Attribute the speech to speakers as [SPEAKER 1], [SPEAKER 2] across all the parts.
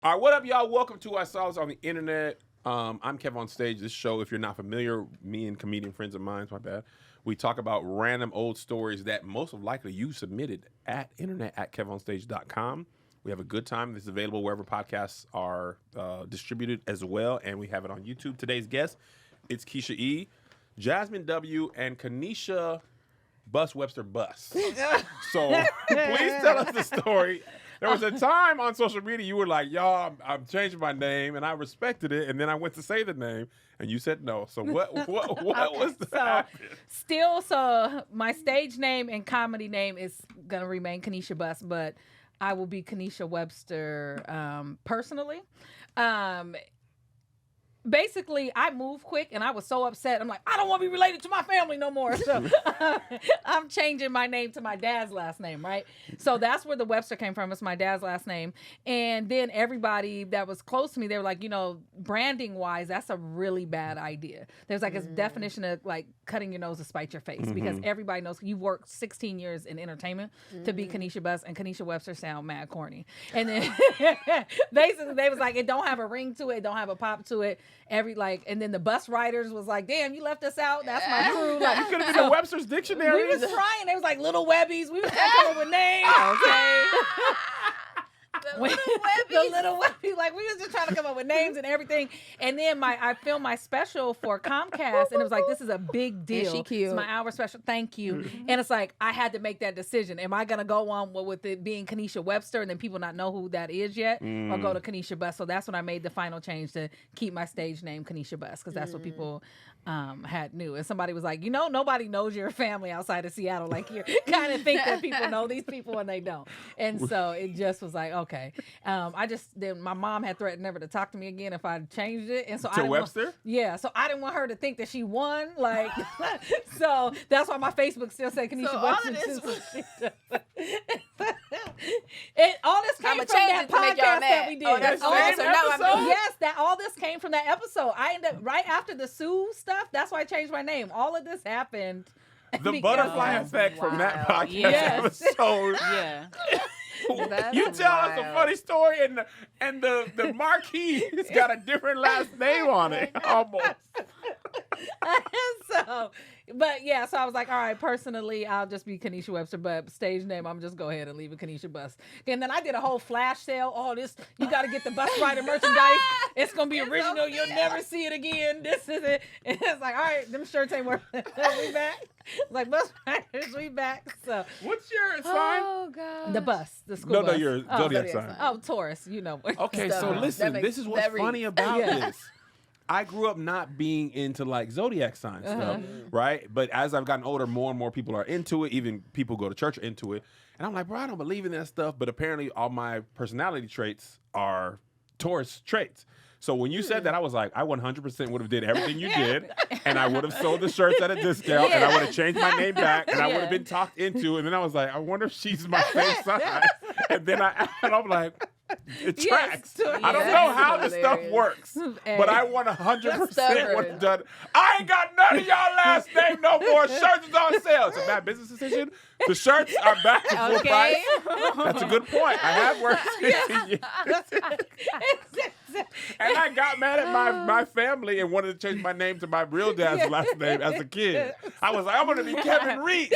[SPEAKER 1] All right, what up, y'all? Welcome to I Saw This on the Internet. I'm Kev on Stage. This show, if you're not familiar, me and comedian friends of mine, my bad, we talk about random old stories that most likely you submitted at internet@kevonstage.com. We have a good time. This is available wherever podcasts are distributed as well, and we have it on YouTube. Today's guest, it's Keisha E., Jasmine W., and Kanisha Bus Webster Bus. So please tell us the story. There was a time on social media you were like, y'all, I'm changing my name, and I respected it, and then I went to say the name, and you said no. So what was that?
[SPEAKER 2] So my stage name and comedy name is going to remain Kanisha Bus, but I will be Kanisha Webster personally. Basically, I moved quick, and I was so upset. I'm like, I don't want to be related to my family no more. So I'm changing my name to my dad's last name, right? So that's where the Webster came from. It's my dad's last name. And then everybody that was close to me, they were like, branding-wise, that's a really bad idea. There's like a definition of like cutting your nose to spite your face because everybody knows you've worked 16 years in entertainment to be Kanisha Bus, and Kanisha Webster sound mad corny. And then basically they was like, it don't have a ring to it, it don't have a pop to it. And then the bus riders was like, damn, you left us out. That's my crew. Like,
[SPEAKER 1] You could have been in Webster's Dictionary.
[SPEAKER 2] We was trying. They was like little Webbies. We was trying to come up with names. Okay.
[SPEAKER 3] The little Webbies.
[SPEAKER 2] Like we was just trying to come up with names and everything. And then I filmed my special for Comcast, and it was like, this is a big deal.
[SPEAKER 3] And she cute.
[SPEAKER 2] It's my hour special. Thank you. And it's like I had to make that decision. Am I gonna go on with it being Kanisha Webster and then people not know who that is yet, or go to Kanisha Bus? So that's when I made the final change to keep my stage name Kanisha Bus, because that's what people had knew. And somebody was like, nobody knows your family outside of Seattle. Like you kind of think that people know these people and they don't. And so it just was like, okay. Then my mom had threatened never to talk to me again if I changed it. And so
[SPEAKER 1] To Webster?
[SPEAKER 2] So I didn't want her to think that she won. Like, so that's why my Facebook still say Kanisha
[SPEAKER 3] So
[SPEAKER 2] Webster.
[SPEAKER 3] all of this was
[SPEAKER 2] all this came from that podcast that we did.
[SPEAKER 3] Oh, that's
[SPEAKER 1] right.
[SPEAKER 3] so now I'm
[SPEAKER 2] Yes, all this came from that episode. I ended up right after the Sue stuff. That's why I changed my name. All of this happened.
[SPEAKER 1] The
[SPEAKER 2] because-
[SPEAKER 1] butterfly effect from that
[SPEAKER 3] Wow.
[SPEAKER 1] podcast
[SPEAKER 2] Yes.
[SPEAKER 1] episode.
[SPEAKER 2] Yeah.
[SPEAKER 3] That's
[SPEAKER 1] You tell us a
[SPEAKER 3] wild.
[SPEAKER 1] funny story, and the marquee's got a different last name on it, almost.
[SPEAKER 2] So I was like, all right, personally, I'll just be Kanisha Webster, but stage name, I'm just go ahead and leave it Kanisha Bus. And then I did a whole flash sale. Oh, you got to get the bus rider merchandise. It's going to be original. You'll never see it again. This is it. And it's like, all right, them shirts ain't worth it. We back. Like, bus riders, we back. So,
[SPEAKER 1] What's your sign?
[SPEAKER 3] Oh God.
[SPEAKER 2] the bus, the school bus.
[SPEAKER 1] No, your zodiac sign.
[SPEAKER 2] Oh, Taurus,
[SPEAKER 1] Okay, so
[SPEAKER 3] Stuff.
[SPEAKER 1] listen,
[SPEAKER 3] That
[SPEAKER 1] this is what's
[SPEAKER 3] makes
[SPEAKER 1] funny about
[SPEAKER 2] Yeah.
[SPEAKER 1] this. I grew up not being into like zodiac sign stuff, right? But as I've gotten older, more and more people are into it. Even people go to church are into it. And I'm like, bro, I don't believe in that stuff. But apparently all my personality traits are Taurus traits. So when you said that, I was like, I 100% would have did everything you did, and I would have sold the shirts at a discount, and I would have changed my name back, and I would have been talked into. And then I was like, I wonder if she's my same size. And then I'm like, it tracks. I don't know how this stuff works, but I 100% would have done. I ain't got none of y'all last name no more. Shirts is on sale. It's a bad business decision. The shirts are back to full price. That's a good point. I have worked 16 years. And I got mad at my family and wanted to change my name to my real dad's last name as a kid. I was like, I'm going to be Kevin Reese.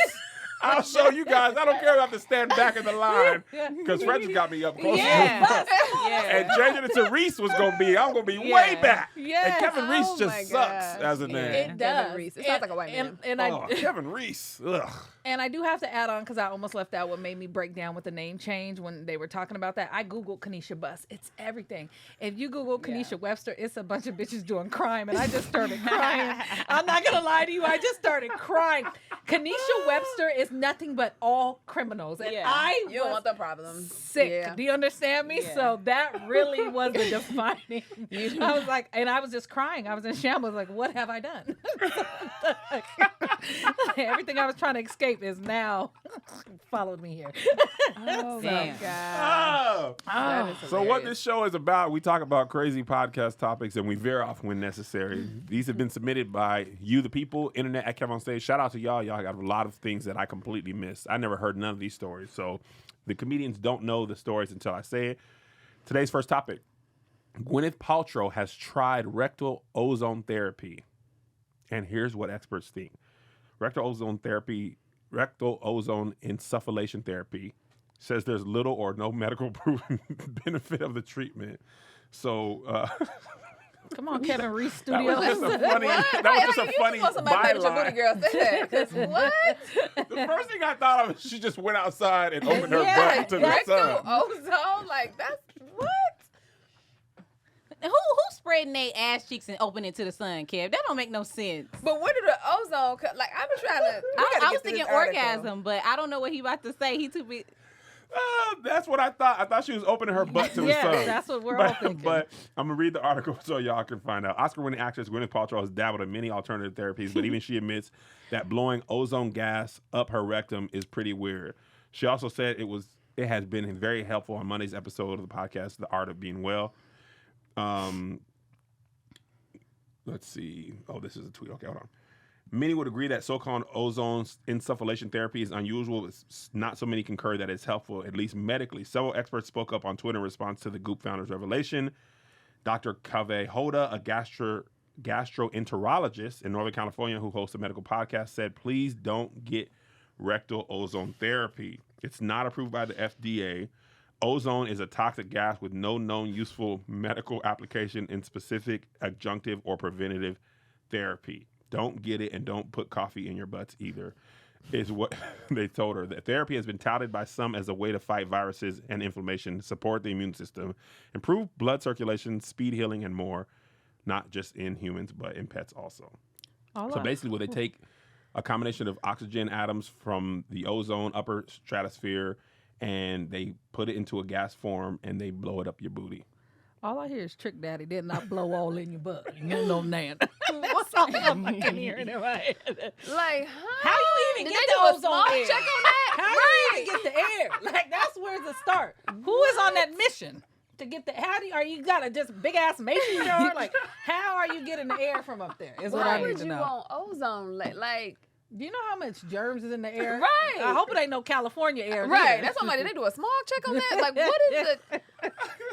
[SPEAKER 1] I'll show you guys. I don't care if I have to stand back in the line because Reggie got me up close. And changing it to Reese was going to be, I'm going to be way back.
[SPEAKER 2] Yes.
[SPEAKER 1] And Kevin Reese
[SPEAKER 3] Oh
[SPEAKER 1] just
[SPEAKER 3] my
[SPEAKER 1] sucks
[SPEAKER 3] gosh.
[SPEAKER 1] as a name.
[SPEAKER 2] It does.
[SPEAKER 3] Kevin Reese. It sounds like a white man.
[SPEAKER 2] And
[SPEAKER 1] Kevin Reese. Ugh.
[SPEAKER 2] And I do have to add on, because I almost left out what made me break down with the name change when they were talking about that. I Googled Kanisha Bus. It's everything. If you Google Kanisha Webster, it's a bunch of bitches doing crime. And I just started crying. I'm not going to lie to you. I just started crying. Kanisha Webster is nothing but all criminals. And I
[SPEAKER 3] You don't want the problems.
[SPEAKER 2] sick.
[SPEAKER 3] Yeah.
[SPEAKER 2] Do you understand me?
[SPEAKER 3] Yeah.
[SPEAKER 2] So that really was the defining. I was like, and I was just crying. I was in shambles. Like, what have I done? Everything I was trying to escape is now followed me here.
[SPEAKER 3] Oh
[SPEAKER 2] So-
[SPEAKER 3] my God. That is
[SPEAKER 1] So what
[SPEAKER 3] hilarious.
[SPEAKER 1] this show is about, we talk about crazy podcast topics and we veer off when necessary. These have been submitted by you, the people, internet at Kev on Stage. Shout out to y'all. Y'all got a lot of things that I completely missed. I never heard none of these stories. So the comedians don't know the stories until I say it. Today's first topic. Gwyneth Paltrow has tried rectal ozone therapy. And here's what experts think. Rectal ozone insufflation therapy says there's little or no medical proven benefit of the treatment. So,
[SPEAKER 2] Come on, Kevin Reese
[SPEAKER 1] that
[SPEAKER 2] Studios.
[SPEAKER 1] was just a funny,
[SPEAKER 3] Booty girl said. 'Cause what?
[SPEAKER 1] The first thing I thought of, she just went outside and opened her
[SPEAKER 2] Yeah,
[SPEAKER 1] butt to the sun.
[SPEAKER 3] Ozone, like that's what?
[SPEAKER 4] Who spreading their ass cheeks and opening to the sun, Kev? That don't make no sense.
[SPEAKER 3] But where did the ozone come? Like I've been trying to.
[SPEAKER 4] I was thinking orgasm, but I don't know what he about to say. He too big.
[SPEAKER 1] That's what I thought. I thought she was opening her butt to the sun.
[SPEAKER 2] Yeah, that's what we're all thinking.
[SPEAKER 1] But I'm going to read the article so y'all can find out. Oscar-winning actress Gwyneth Paltrow has dabbled in many alternative therapies, but even she admits that blowing ozone gas up her rectum is pretty weird. She also said it has been very helpful on Monday's episode of the podcast, The Art of Being Well. Let's see. Oh, this is a tweet. Okay, hold on. Many would agree that so-called ozone insufflation therapy is unusual, but not so many concur that it's helpful, at least medically. Several experts spoke up on Twitter in response to the Goop founder's revelation. Dr. Kaveh Hoda, a gastroenterologist in Northern California who hosts a medical podcast, said, please don't get rectal ozone therapy. It's not approved by the FDA. Ozone is a toxic gas with no known useful medical application in specific adjunctive or preventative therapy. Don't get it, and don't put coffee in your butts either, is what they told her. The therapy has been touted by some as a way to fight viruses and inflammation, support the immune system, improve blood circulation, speed healing, and more, not just in humans, but in pets also. So basically, what they take a combination of oxygen atoms from the ozone upper stratosphere, and they put it into a gas form, and they blow it up your booty.
[SPEAKER 2] All I hear is Trick Daddy did not blow all in your butt. You know, Nan. That's all I'm fucking hearing in my head.
[SPEAKER 3] Like,
[SPEAKER 2] How you even
[SPEAKER 3] Did
[SPEAKER 2] get
[SPEAKER 3] they
[SPEAKER 2] the
[SPEAKER 3] do a
[SPEAKER 2] ozone
[SPEAKER 3] small
[SPEAKER 2] air?
[SPEAKER 3] check on that?
[SPEAKER 2] How you even get the air? Like, that's where the start. Who is on that mission to get the? Are you got a just big ass mason jar? Like, how are you getting the air from up there? Is what I
[SPEAKER 3] Why
[SPEAKER 2] need
[SPEAKER 3] would
[SPEAKER 2] to
[SPEAKER 3] you
[SPEAKER 2] know.
[SPEAKER 3] want ozone? Like,
[SPEAKER 2] Do you know how much germs is in the air?
[SPEAKER 3] Right.
[SPEAKER 2] I hope it ain't no California air.
[SPEAKER 3] right?
[SPEAKER 2] either.
[SPEAKER 3] That's what I'm like. Did they do a small check on that? Like, what is it?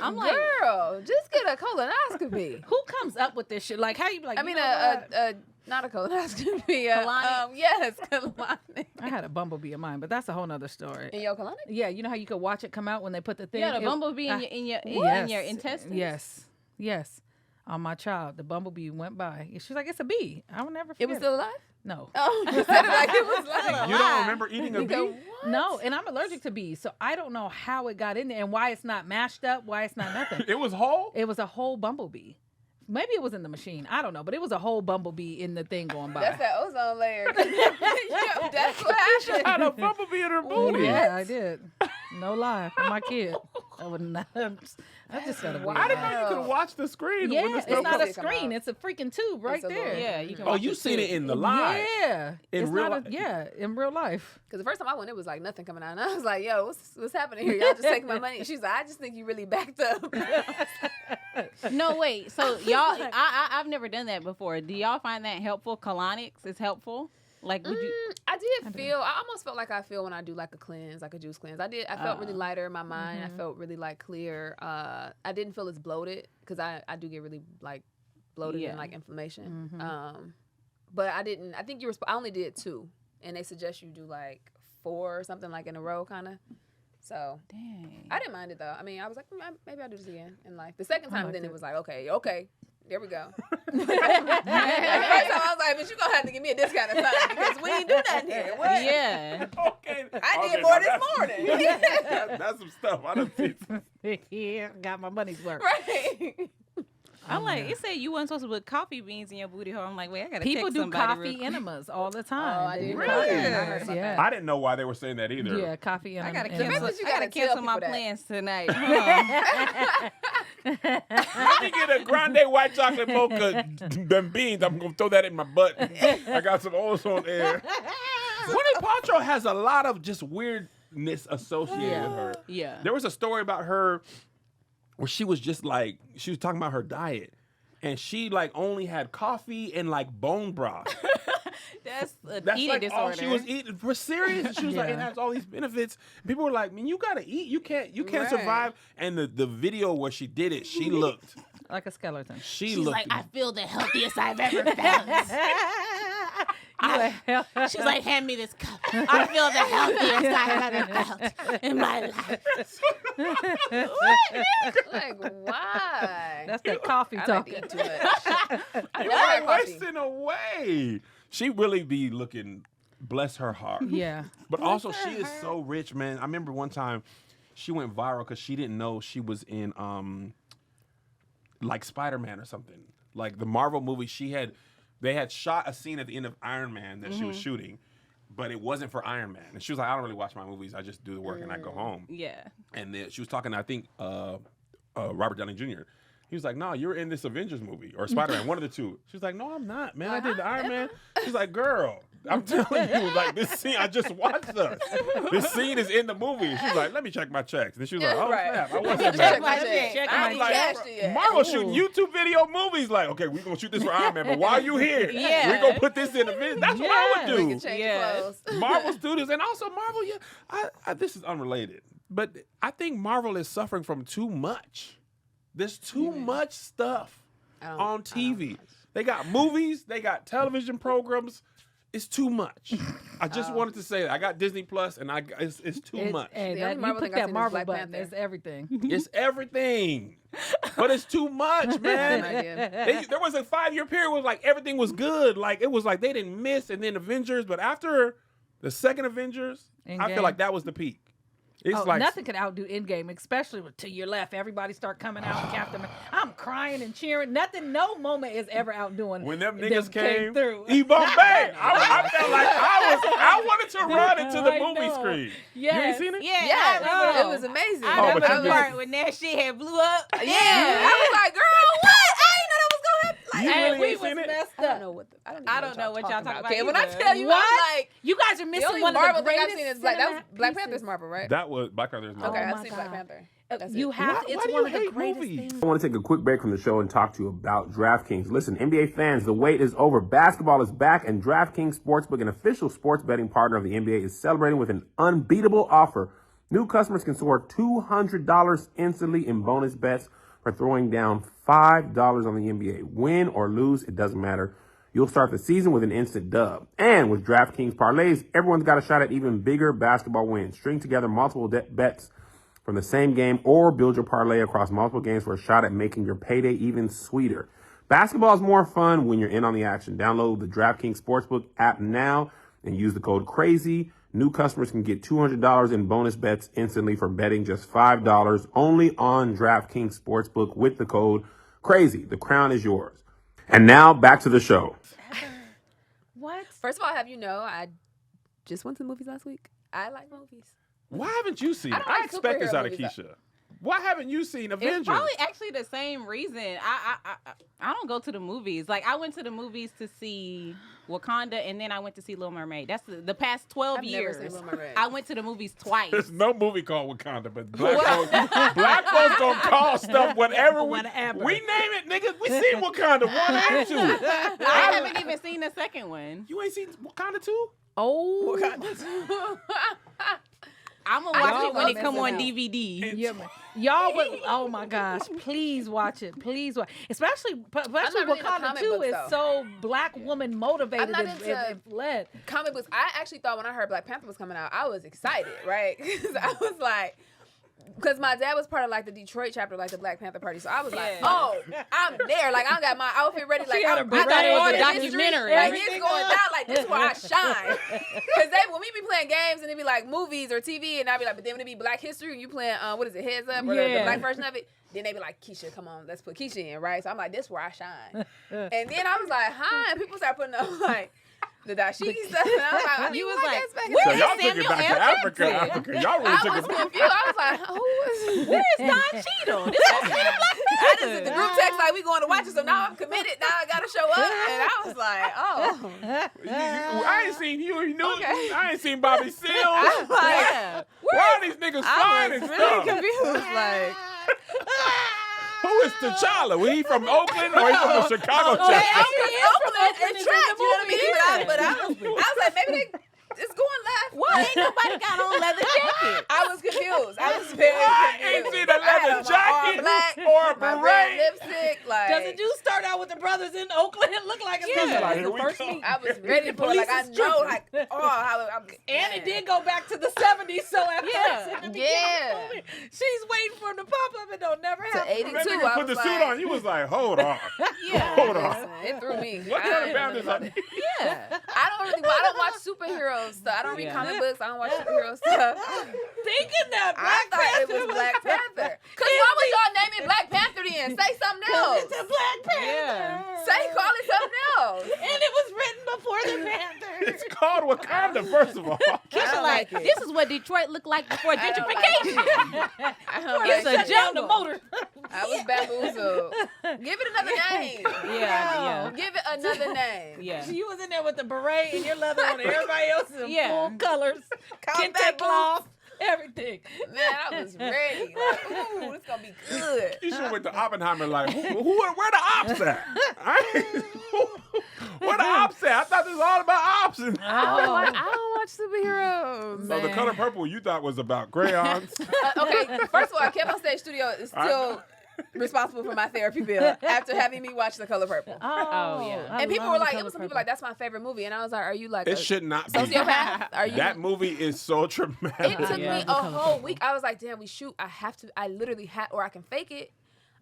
[SPEAKER 4] I'm like,
[SPEAKER 3] Girl, just get a colonoscopy.
[SPEAKER 2] Who comes up with this shit? Like, how you be like?
[SPEAKER 3] I
[SPEAKER 2] you
[SPEAKER 3] mean,
[SPEAKER 2] know what?
[SPEAKER 3] not a colonoscopy.
[SPEAKER 4] Colonic?
[SPEAKER 3] Yes, colonic.
[SPEAKER 2] I had a bumblebee in mine, but that's a whole nother story.
[SPEAKER 3] In your colonic?
[SPEAKER 2] Yeah, you know how you could watch it come out when they put the thing.
[SPEAKER 4] yeah, the
[SPEAKER 2] it-
[SPEAKER 4] bumblebee
[SPEAKER 2] I-
[SPEAKER 4] in your
[SPEAKER 2] Yes.
[SPEAKER 4] intestines.
[SPEAKER 2] Yes. On my child, the bumblebee went by. She's like, it's a bee. I will never forget.
[SPEAKER 3] It was still alive?
[SPEAKER 2] No.
[SPEAKER 3] Oh, you said it like it was like.
[SPEAKER 1] You don't remember eating a
[SPEAKER 3] You go,
[SPEAKER 1] bee?
[SPEAKER 3] what?
[SPEAKER 2] No, and I'm allergic to bees, so I don't know how it got in there and why it's not mashed up, why it's not nothing.
[SPEAKER 1] It was whole?
[SPEAKER 2] It was a whole bumblebee. Maybe it was in the machine. I don't know, but it was a whole bumblebee in the thing going by.
[SPEAKER 3] That's that ozone layer. Yeah, that's what happened.
[SPEAKER 1] Had a bumblebee in her booty.
[SPEAKER 2] Yeah, I did. No lie, for my kid. I would not. I just got a weird.
[SPEAKER 1] I didn't know you
[SPEAKER 3] Wow.
[SPEAKER 1] could watch the screen.
[SPEAKER 2] Yeah,
[SPEAKER 1] when the
[SPEAKER 2] it's
[SPEAKER 1] stuff
[SPEAKER 2] not
[SPEAKER 1] was-
[SPEAKER 2] a screen. It's a freaking tube right
[SPEAKER 3] It's a
[SPEAKER 2] there.
[SPEAKER 3] little-
[SPEAKER 4] Yeah, you can
[SPEAKER 1] Oh,
[SPEAKER 4] watch
[SPEAKER 1] you
[SPEAKER 4] it
[SPEAKER 1] seen
[SPEAKER 4] too.
[SPEAKER 1] it in the live.
[SPEAKER 2] Yeah,
[SPEAKER 1] In
[SPEAKER 2] it's
[SPEAKER 1] real
[SPEAKER 2] not
[SPEAKER 1] life?
[SPEAKER 2] yeah, in real life.
[SPEAKER 3] Because the first time I went, it was like nothing coming out. And I was like, yo, what's happening here? Y'all just taking my money. And she's like, I just think you really backed up.
[SPEAKER 4] No, wait. So y'all, I've never done that before. Do y'all find that helpful? Colonics is helpful. Like, would you?
[SPEAKER 3] I did feel, I almost felt like I feel when I do like a cleanse, like a juice cleanse. I felt really lighter in my mind. I felt really like clear. I didn't feel as bloated because I do get really like bloated
[SPEAKER 4] Yeah.
[SPEAKER 3] and like inflammation. But I think I only did 2. And they suggest you do like 4 or something like in a row kind of. So
[SPEAKER 4] Dang.
[SPEAKER 3] I didn't mind it though. I mean, I was like, maybe I'll do this again. And like the second time,
[SPEAKER 2] liked
[SPEAKER 3] then
[SPEAKER 2] it.
[SPEAKER 3] it was like, okay, there we go. The first time I was like, but you're gonna have to give me a discount or something because we ain't do nothing here. What?
[SPEAKER 4] Yeah.
[SPEAKER 1] Okay.
[SPEAKER 3] I did
[SPEAKER 1] Okay,
[SPEAKER 3] more
[SPEAKER 1] now
[SPEAKER 3] this
[SPEAKER 1] that's-
[SPEAKER 3] morning.
[SPEAKER 1] That's some stuff. I done seen.
[SPEAKER 2] Yeah, got my money's worth.
[SPEAKER 3] Right.
[SPEAKER 4] I'm like, it said you weren't supposed to put coffee beans in your booty hole. I'm like, wait, I gotta
[SPEAKER 2] People
[SPEAKER 4] text
[SPEAKER 2] do
[SPEAKER 4] somebody real
[SPEAKER 2] coffee
[SPEAKER 4] quick.
[SPEAKER 2] enemas all the time.
[SPEAKER 3] Oh, I
[SPEAKER 2] They
[SPEAKER 3] did
[SPEAKER 2] do
[SPEAKER 3] hear
[SPEAKER 2] coffee
[SPEAKER 3] that. I
[SPEAKER 2] enemas,
[SPEAKER 3] heard about
[SPEAKER 2] yeah.
[SPEAKER 3] that.
[SPEAKER 1] I didn't know why they were saying that either.
[SPEAKER 2] Yeah, coffee
[SPEAKER 4] I gotta
[SPEAKER 2] enemas.
[SPEAKER 4] cancel.
[SPEAKER 3] Maybe you
[SPEAKER 4] I gotta
[SPEAKER 3] gotta tell
[SPEAKER 4] cancel my
[SPEAKER 3] people that.
[SPEAKER 4] plans tonight. Hold on.
[SPEAKER 1] Let me get a grande white chocolate mocha, them beans. I'm gonna throw that in my butt. I got some ozone air. Gwyneth Paltrow has a lot of just weirdness associated with her.
[SPEAKER 4] Yeah.
[SPEAKER 1] There was a story about her where she was just like, she was talking about her diet. And she like only had coffee and like bone broth.
[SPEAKER 4] That's an
[SPEAKER 1] That's
[SPEAKER 4] eating
[SPEAKER 1] like
[SPEAKER 4] disorder.
[SPEAKER 1] all she was eating. For serious, and she was like, it
[SPEAKER 2] Yeah.
[SPEAKER 1] has all these benefits. People were like, man, you gotta eat. You can't
[SPEAKER 3] Right.
[SPEAKER 1] survive. And the video where she did it, she looked
[SPEAKER 2] Like a skeleton.
[SPEAKER 4] She's
[SPEAKER 1] looked.
[SPEAKER 4] like, I feel the healthiest I've ever felt. She's like, hand me this cup. I feel the healthiest I've ever felt in my life.
[SPEAKER 3] Like, why?
[SPEAKER 2] That's that coffee
[SPEAKER 3] I like
[SPEAKER 2] talking.
[SPEAKER 3] to eat too much. I
[SPEAKER 1] You
[SPEAKER 3] never had
[SPEAKER 1] are
[SPEAKER 3] coffee.
[SPEAKER 1] wasting away. She really be looking, bless her heart.
[SPEAKER 2] Yeah.
[SPEAKER 1] But also, she is so rich, man. I remember one time she went viral because she didn't know she was in, like Spider-Man or something. Like the Marvel movie, they had shot a scene at the end of Iron Man that she was shooting, but it wasn't for Iron Man. And she was like, I don't really watch my movies. I just do the work and I go home.
[SPEAKER 4] Yeah.
[SPEAKER 1] And then she was talking to, I think, Robert Downey Jr. He was like, no, you're in this Avengers movie or Spider-Man, one of the two. She was like, no, I'm not, man. I did the Iron Man. She's like, girl, I'm telling you, like, this scene, I just watched us. This scene is in the movie. She's like, let me check my checks. And she was like, oh, snap, I wasn't
[SPEAKER 3] Check
[SPEAKER 1] mad.
[SPEAKER 3] my checks.
[SPEAKER 4] Check
[SPEAKER 3] I
[SPEAKER 4] my
[SPEAKER 3] ain't
[SPEAKER 1] Like,
[SPEAKER 3] cashed it yet.
[SPEAKER 1] Marvel shooting YouTube video movies. Like, okay, we're going to shoot this for Iron Man, but while you here,
[SPEAKER 4] Yeah.
[SPEAKER 1] we're going to put this in the video. That's what I
[SPEAKER 3] We
[SPEAKER 1] would
[SPEAKER 3] can
[SPEAKER 1] do.
[SPEAKER 3] change
[SPEAKER 4] Yes.
[SPEAKER 3] clothes.
[SPEAKER 1] Marvel Studios, and also Marvel, this is unrelated, but I think Marvel is suffering from too much. There's too much stuff on TV. They got movies, they got television programs. It's too much. I just wanted to say that. I got Disney Plus, and it's too much.
[SPEAKER 2] Hey,
[SPEAKER 3] The only
[SPEAKER 2] you
[SPEAKER 3] Marvel
[SPEAKER 2] put
[SPEAKER 3] thing I've
[SPEAKER 2] that
[SPEAKER 3] seen is
[SPEAKER 2] Marvel
[SPEAKER 3] Black
[SPEAKER 2] button.
[SPEAKER 3] Panther.
[SPEAKER 2] It's everything.
[SPEAKER 1] It's everything, but it's too much, man.
[SPEAKER 3] idea.
[SPEAKER 1] There was a 5-year period where like everything was good. Like it was like they didn't miss, and then Avengers. But after the second Avengers, I
[SPEAKER 2] Endgame.
[SPEAKER 1] feel like that was the peak. It's
[SPEAKER 2] Oh,
[SPEAKER 1] like
[SPEAKER 2] nothing could outdo Endgame, especially with To Your Left. Everybody start coming out. Captain, I'm crying and cheering. Nothing, no moment is ever outdoing
[SPEAKER 1] when them niggas came
[SPEAKER 2] through.
[SPEAKER 1] Ebon Bay, I felt like I wanted to run into the
[SPEAKER 2] I
[SPEAKER 1] movie
[SPEAKER 2] know.
[SPEAKER 1] screen.
[SPEAKER 2] Yes.
[SPEAKER 1] You ain't seen it?
[SPEAKER 4] Yeah.
[SPEAKER 3] Yeah,
[SPEAKER 4] I remember
[SPEAKER 3] it was amazing.
[SPEAKER 4] I
[SPEAKER 1] Oh,
[SPEAKER 4] remember
[SPEAKER 1] but you
[SPEAKER 4] the
[SPEAKER 1] missed
[SPEAKER 4] part
[SPEAKER 1] it.
[SPEAKER 4] when that shit had blew up.
[SPEAKER 3] Yeah. I was like, girl, what? I didn't know that was going to happen. Like,
[SPEAKER 1] You
[SPEAKER 2] Hey,
[SPEAKER 1] really
[SPEAKER 2] we
[SPEAKER 1] ain't
[SPEAKER 2] was
[SPEAKER 1] seen it?
[SPEAKER 2] messed
[SPEAKER 3] I don't
[SPEAKER 2] up.
[SPEAKER 3] know what
[SPEAKER 4] I don't know what y'all talking about
[SPEAKER 3] Okay, when I
[SPEAKER 4] either.
[SPEAKER 3] tell you,
[SPEAKER 2] What?
[SPEAKER 3] I'm like,
[SPEAKER 2] You guys are
[SPEAKER 3] the
[SPEAKER 2] missing
[SPEAKER 3] only
[SPEAKER 2] one
[SPEAKER 3] Marvel
[SPEAKER 2] of the
[SPEAKER 3] thing
[SPEAKER 2] greatest.
[SPEAKER 3] I've seen is Black. That was
[SPEAKER 2] cinematic
[SPEAKER 3] Black
[SPEAKER 2] pieces.
[SPEAKER 3] Panther's Marvel, right?
[SPEAKER 1] That was Black Panther's Marvel.
[SPEAKER 3] Okay,
[SPEAKER 2] Oh
[SPEAKER 3] I've
[SPEAKER 2] my
[SPEAKER 3] seen Black
[SPEAKER 2] God.
[SPEAKER 3] Panther. That's
[SPEAKER 2] You
[SPEAKER 3] it.
[SPEAKER 2] have.
[SPEAKER 1] Why
[SPEAKER 2] It's
[SPEAKER 1] do
[SPEAKER 2] one
[SPEAKER 1] you
[SPEAKER 2] of the
[SPEAKER 1] hate
[SPEAKER 2] greatest
[SPEAKER 1] movies?
[SPEAKER 2] things.
[SPEAKER 5] I want to take a quick break from the show and talk to you about DraftKings. Listen, NBA fans, the wait is over. Basketball is back, and DraftKings Sportsbook, an official sports betting partner of the NBA, is celebrating with an unbeatable offer. New customers can score $200 instantly in bonus bets for throwing down $5 on the NBA. Win or lose, it doesn't matter. You'll start the season with an instant dub. And with DraftKings parlays, everyone's got a shot at even bigger basketball wins. String together multiple bets from the same game or build your parlay across multiple games for a shot at making your payday even sweeter. Basketball is more fun when you're in on the action. Download the DraftKings Sportsbook app now and use the code CRAZY. New customers can get $200 in bonus bets instantly for betting just $5 only on DraftKings Sportsbook with the code CRAZY. The crown is yours. And now back to the show.
[SPEAKER 2] What?
[SPEAKER 3] First of all, have you know, I just went to the movies last week. I like movies.
[SPEAKER 1] Why haven't you seen
[SPEAKER 3] I
[SPEAKER 1] it?
[SPEAKER 3] don't
[SPEAKER 1] I
[SPEAKER 3] like
[SPEAKER 1] expect this
[SPEAKER 3] superhero
[SPEAKER 1] out of
[SPEAKER 3] movies.
[SPEAKER 1] Keisha. Why haven't you seen Avengers?
[SPEAKER 4] It's probably actually the same reason. I don't go to the movies. Like I went to the movies to see Wakanda, and then I went to see Little Mermaid. That's the past 12
[SPEAKER 3] I've never
[SPEAKER 4] years.
[SPEAKER 3] seen Little Mermaid.
[SPEAKER 4] I went to the movies twice.
[SPEAKER 1] There's no movie called Wakanda, but black folks gonna call stuff whatever we name it, niggas. We seen Wakanda 1 and 2.
[SPEAKER 4] I haven't even seen the second one.
[SPEAKER 1] You ain't seen Wakanda 2?
[SPEAKER 2] Oh.
[SPEAKER 4] I'm gonna
[SPEAKER 3] I
[SPEAKER 4] watch
[SPEAKER 3] know
[SPEAKER 4] it when it
[SPEAKER 3] I'm
[SPEAKER 4] come on
[SPEAKER 3] missing
[SPEAKER 4] DVD.
[SPEAKER 2] Yeah, man. Y'all would. Oh my gosh! Please watch it. Please watch. Especially
[SPEAKER 3] really into
[SPEAKER 2] Wakanda
[SPEAKER 3] comic
[SPEAKER 2] 2
[SPEAKER 3] books,
[SPEAKER 2] is
[SPEAKER 3] though.
[SPEAKER 2] so black woman motivated
[SPEAKER 3] I'm not
[SPEAKER 2] and
[SPEAKER 3] into
[SPEAKER 2] led.
[SPEAKER 3] Comic books. I actually thought when I heard Black Panther was coming out, I was excited, right? 'Cause I was like, because my dad was part of like the Detroit chapter, like the Black Panther party. So I was like,
[SPEAKER 4] Yeah.
[SPEAKER 3] oh, I'm there. Like I got my outfit ready. Like
[SPEAKER 2] had
[SPEAKER 3] I
[SPEAKER 2] a
[SPEAKER 3] got
[SPEAKER 2] beret
[SPEAKER 3] all
[SPEAKER 2] on,
[SPEAKER 3] the
[SPEAKER 2] a
[SPEAKER 3] history.
[SPEAKER 4] documentary.
[SPEAKER 3] Like it's
[SPEAKER 2] Everything
[SPEAKER 3] going
[SPEAKER 2] on.
[SPEAKER 3] down. Like this is where I shine. Because when we be playing games and it be like movies or TV, and I be like, but then when it be Black History and you playing what is it, Heads Up or the
[SPEAKER 2] Yeah.
[SPEAKER 3] Black version of it. Then they be like, Keisha, come on, let's put Keisha in, right? So I'm like, this is where I shine. And then I was like, huh? And people start putting up like the dashiki stuff. And I was like, I mean,
[SPEAKER 4] You was
[SPEAKER 3] I
[SPEAKER 4] like,
[SPEAKER 3] guess back in
[SPEAKER 4] where
[SPEAKER 1] So
[SPEAKER 3] the
[SPEAKER 4] is
[SPEAKER 3] day.
[SPEAKER 1] y'all took it
[SPEAKER 4] Samuel
[SPEAKER 1] back to
[SPEAKER 4] L.
[SPEAKER 1] Africa.
[SPEAKER 4] Jackson?
[SPEAKER 1] Y'all really
[SPEAKER 3] I
[SPEAKER 1] took
[SPEAKER 3] was
[SPEAKER 1] it back.
[SPEAKER 3] confused. I was like, who is
[SPEAKER 4] Where is Don Cheadle? This is Black
[SPEAKER 3] I
[SPEAKER 4] Panther.
[SPEAKER 3] just did the group text like we going to watch it, so now I'm committed. Now I gotta show up, and I was like, oh,
[SPEAKER 1] I ain't seen Huey Newton.
[SPEAKER 3] Okay.
[SPEAKER 1] I ain't seen Bobby Seals.
[SPEAKER 3] I'm like,
[SPEAKER 4] Yeah.
[SPEAKER 1] Why are these niggas
[SPEAKER 3] I
[SPEAKER 1] flying
[SPEAKER 3] was
[SPEAKER 1] and
[SPEAKER 3] really
[SPEAKER 1] stuff?
[SPEAKER 3] confused. Like,
[SPEAKER 1] Who is T'Challa? Was he from Oakland or he from the Chicago
[SPEAKER 3] okay,
[SPEAKER 1] chapter?
[SPEAKER 3] I was Oakland and trapped. You know what I mean? But I was like, maybe it's going left.
[SPEAKER 4] Why ain't nobody got on leather jacket?
[SPEAKER 3] I was confused. I was very
[SPEAKER 1] I
[SPEAKER 3] confused.
[SPEAKER 1] ain't seen a
[SPEAKER 3] I had
[SPEAKER 1] leather
[SPEAKER 3] on my
[SPEAKER 1] jacket
[SPEAKER 3] all black,
[SPEAKER 1] or a
[SPEAKER 3] my red
[SPEAKER 1] beret.
[SPEAKER 3] lipstick. quick. Like,
[SPEAKER 2] Doesn't you start out with the brothers in Oakland? Look like it's
[SPEAKER 3] Yeah.
[SPEAKER 1] Like, here we
[SPEAKER 2] first
[SPEAKER 1] go.
[SPEAKER 2] meet.
[SPEAKER 3] I was ready for it. Like, I
[SPEAKER 2] Police is
[SPEAKER 3] know,
[SPEAKER 2] tripping.
[SPEAKER 3] like, how I'm.
[SPEAKER 2] And it did go back to the 70s, so at
[SPEAKER 4] Yeah.
[SPEAKER 2] first, in the beginning
[SPEAKER 3] Yeah.
[SPEAKER 2] of the movie, she's waiting for him to pop up and don't never
[SPEAKER 3] To
[SPEAKER 2] happen.
[SPEAKER 3] 82,
[SPEAKER 1] That nigga
[SPEAKER 3] I
[SPEAKER 1] put
[SPEAKER 3] was
[SPEAKER 1] the suit
[SPEAKER 3] like,
[SPEAKER 1] on. You was like, hold on.
[SPEAKER 4] Yeah.
[SPEAKER 1] Hold on.
[SPEAKER 3] Listen, it threw me.
[SPEAKER 1] What
[SPEAKER 3] I
[SPEAKER 1] kind of
[SPEAKER 3] didn't
[SPEAKER 1] boundaries
[SPEAKER 3] know
[SPEAKER 1] are
[SPEAKER 3] about
[SPEAKER 1] these?
[SPEAKER 3] it. Yeah. I don't watch superheroes stuff. I don't read
[SPEAKER 4] Yeah.
[SPEAKER 3] comic books. I don't watch superhero stuff.
[SPEAKER 2] Thinking that
[SPEAKER 3] I
[SPEAKER 2] Black
[SPEAKER 3] thought it
[SPEAKER 2] Panther
[SPEAKER 3] was Black Panther. Because why would y'all name it Black Panther then? Say something else.
[SPEAKER 2] It's a Black Panther.
[SPEAKER 4] Yeah.
[SPEAKER 3] Say, call it something else.
[SPEAKER 2] And it was written before the Panther.
[SPEAKER 1] It's called Wakanda, first of all.
[SPEAKER 4] Keisha
[SPEAKER 3] don't
[SPEAKER 4] like,
[SPEAKER 3] like it.
[SPEAKER 4] this is what Detroit looked like before
[SPEAKER 3] I don't
[SPEAKER 4] gentrification.
[SPEAKER 3] I don't
[SPEAKER 4] It's
[SPEAKER 3] like
[SPEAKER 4] a
[SPEAKER 3] it.
[SPEAKER 2] Down the
[SPEAKER 4] jungle.
[SPEAKER 2] motor.
[SPEAKER 3] I was bamboozled. Give it another name.
[SPEAKER 4] Yeah,
[SPEAKER 3] Give it another name.
[SPEAKER 4] yeah.
[SPEAKER 2] You was in there with the beret and your leather on. Everybody else in
[SPEAKER 4] Yeah.
[SPEAKER 2] full colors.
[SPEAKER 3] Come
[SPEAKER 2] Kente
[SPEAKER 3] back,
[SPEAKER 2] cloth. Everything.
[SPEAKER 3] Man, I was ready. Like, ooh, this gonna be good.
[SPEAKER 1] You should went to Oppenheimer like, where the ops at? Where the ops at? I thought this was all about ops.
[SPEAKER 3] I don't watch superheroes.
[SPEAKER 1] So the color purple you thought was about crayons.
[SPEAKER 3] Okay, first of all, Kev on Stage Studio is still responsible for my therapy bill after having me watch The Color Purple.
[SPEAKER 4] Oh, yeah.
[SPEAKER 2] I
[SPEAKER 3] And people
[SPEAKER 2] love
[SPEAKER 3] were
[SPEAKER 2] The
[SPEAKER 3] like,
[SPEAKER 2] Color
[SPEAKER 3] it was some people
[SPEAKER 2] Purple.
[SPEAKER 3] like, that's my favorite movie. And I was like, are you like
[SPEAKER 1] It
[SPEAKER 3] a
[SPEAKER 1] should not be.
[SPEAKER 3] sociopath? Are you?
[SPEAKER 1] That movie is so traumatic.
[SPEAKER 3] It took
[SPEAKER 4] Yeah.
[SPEAKER 3] me a whole week. I was like, damn, I literally had, or I can fake it.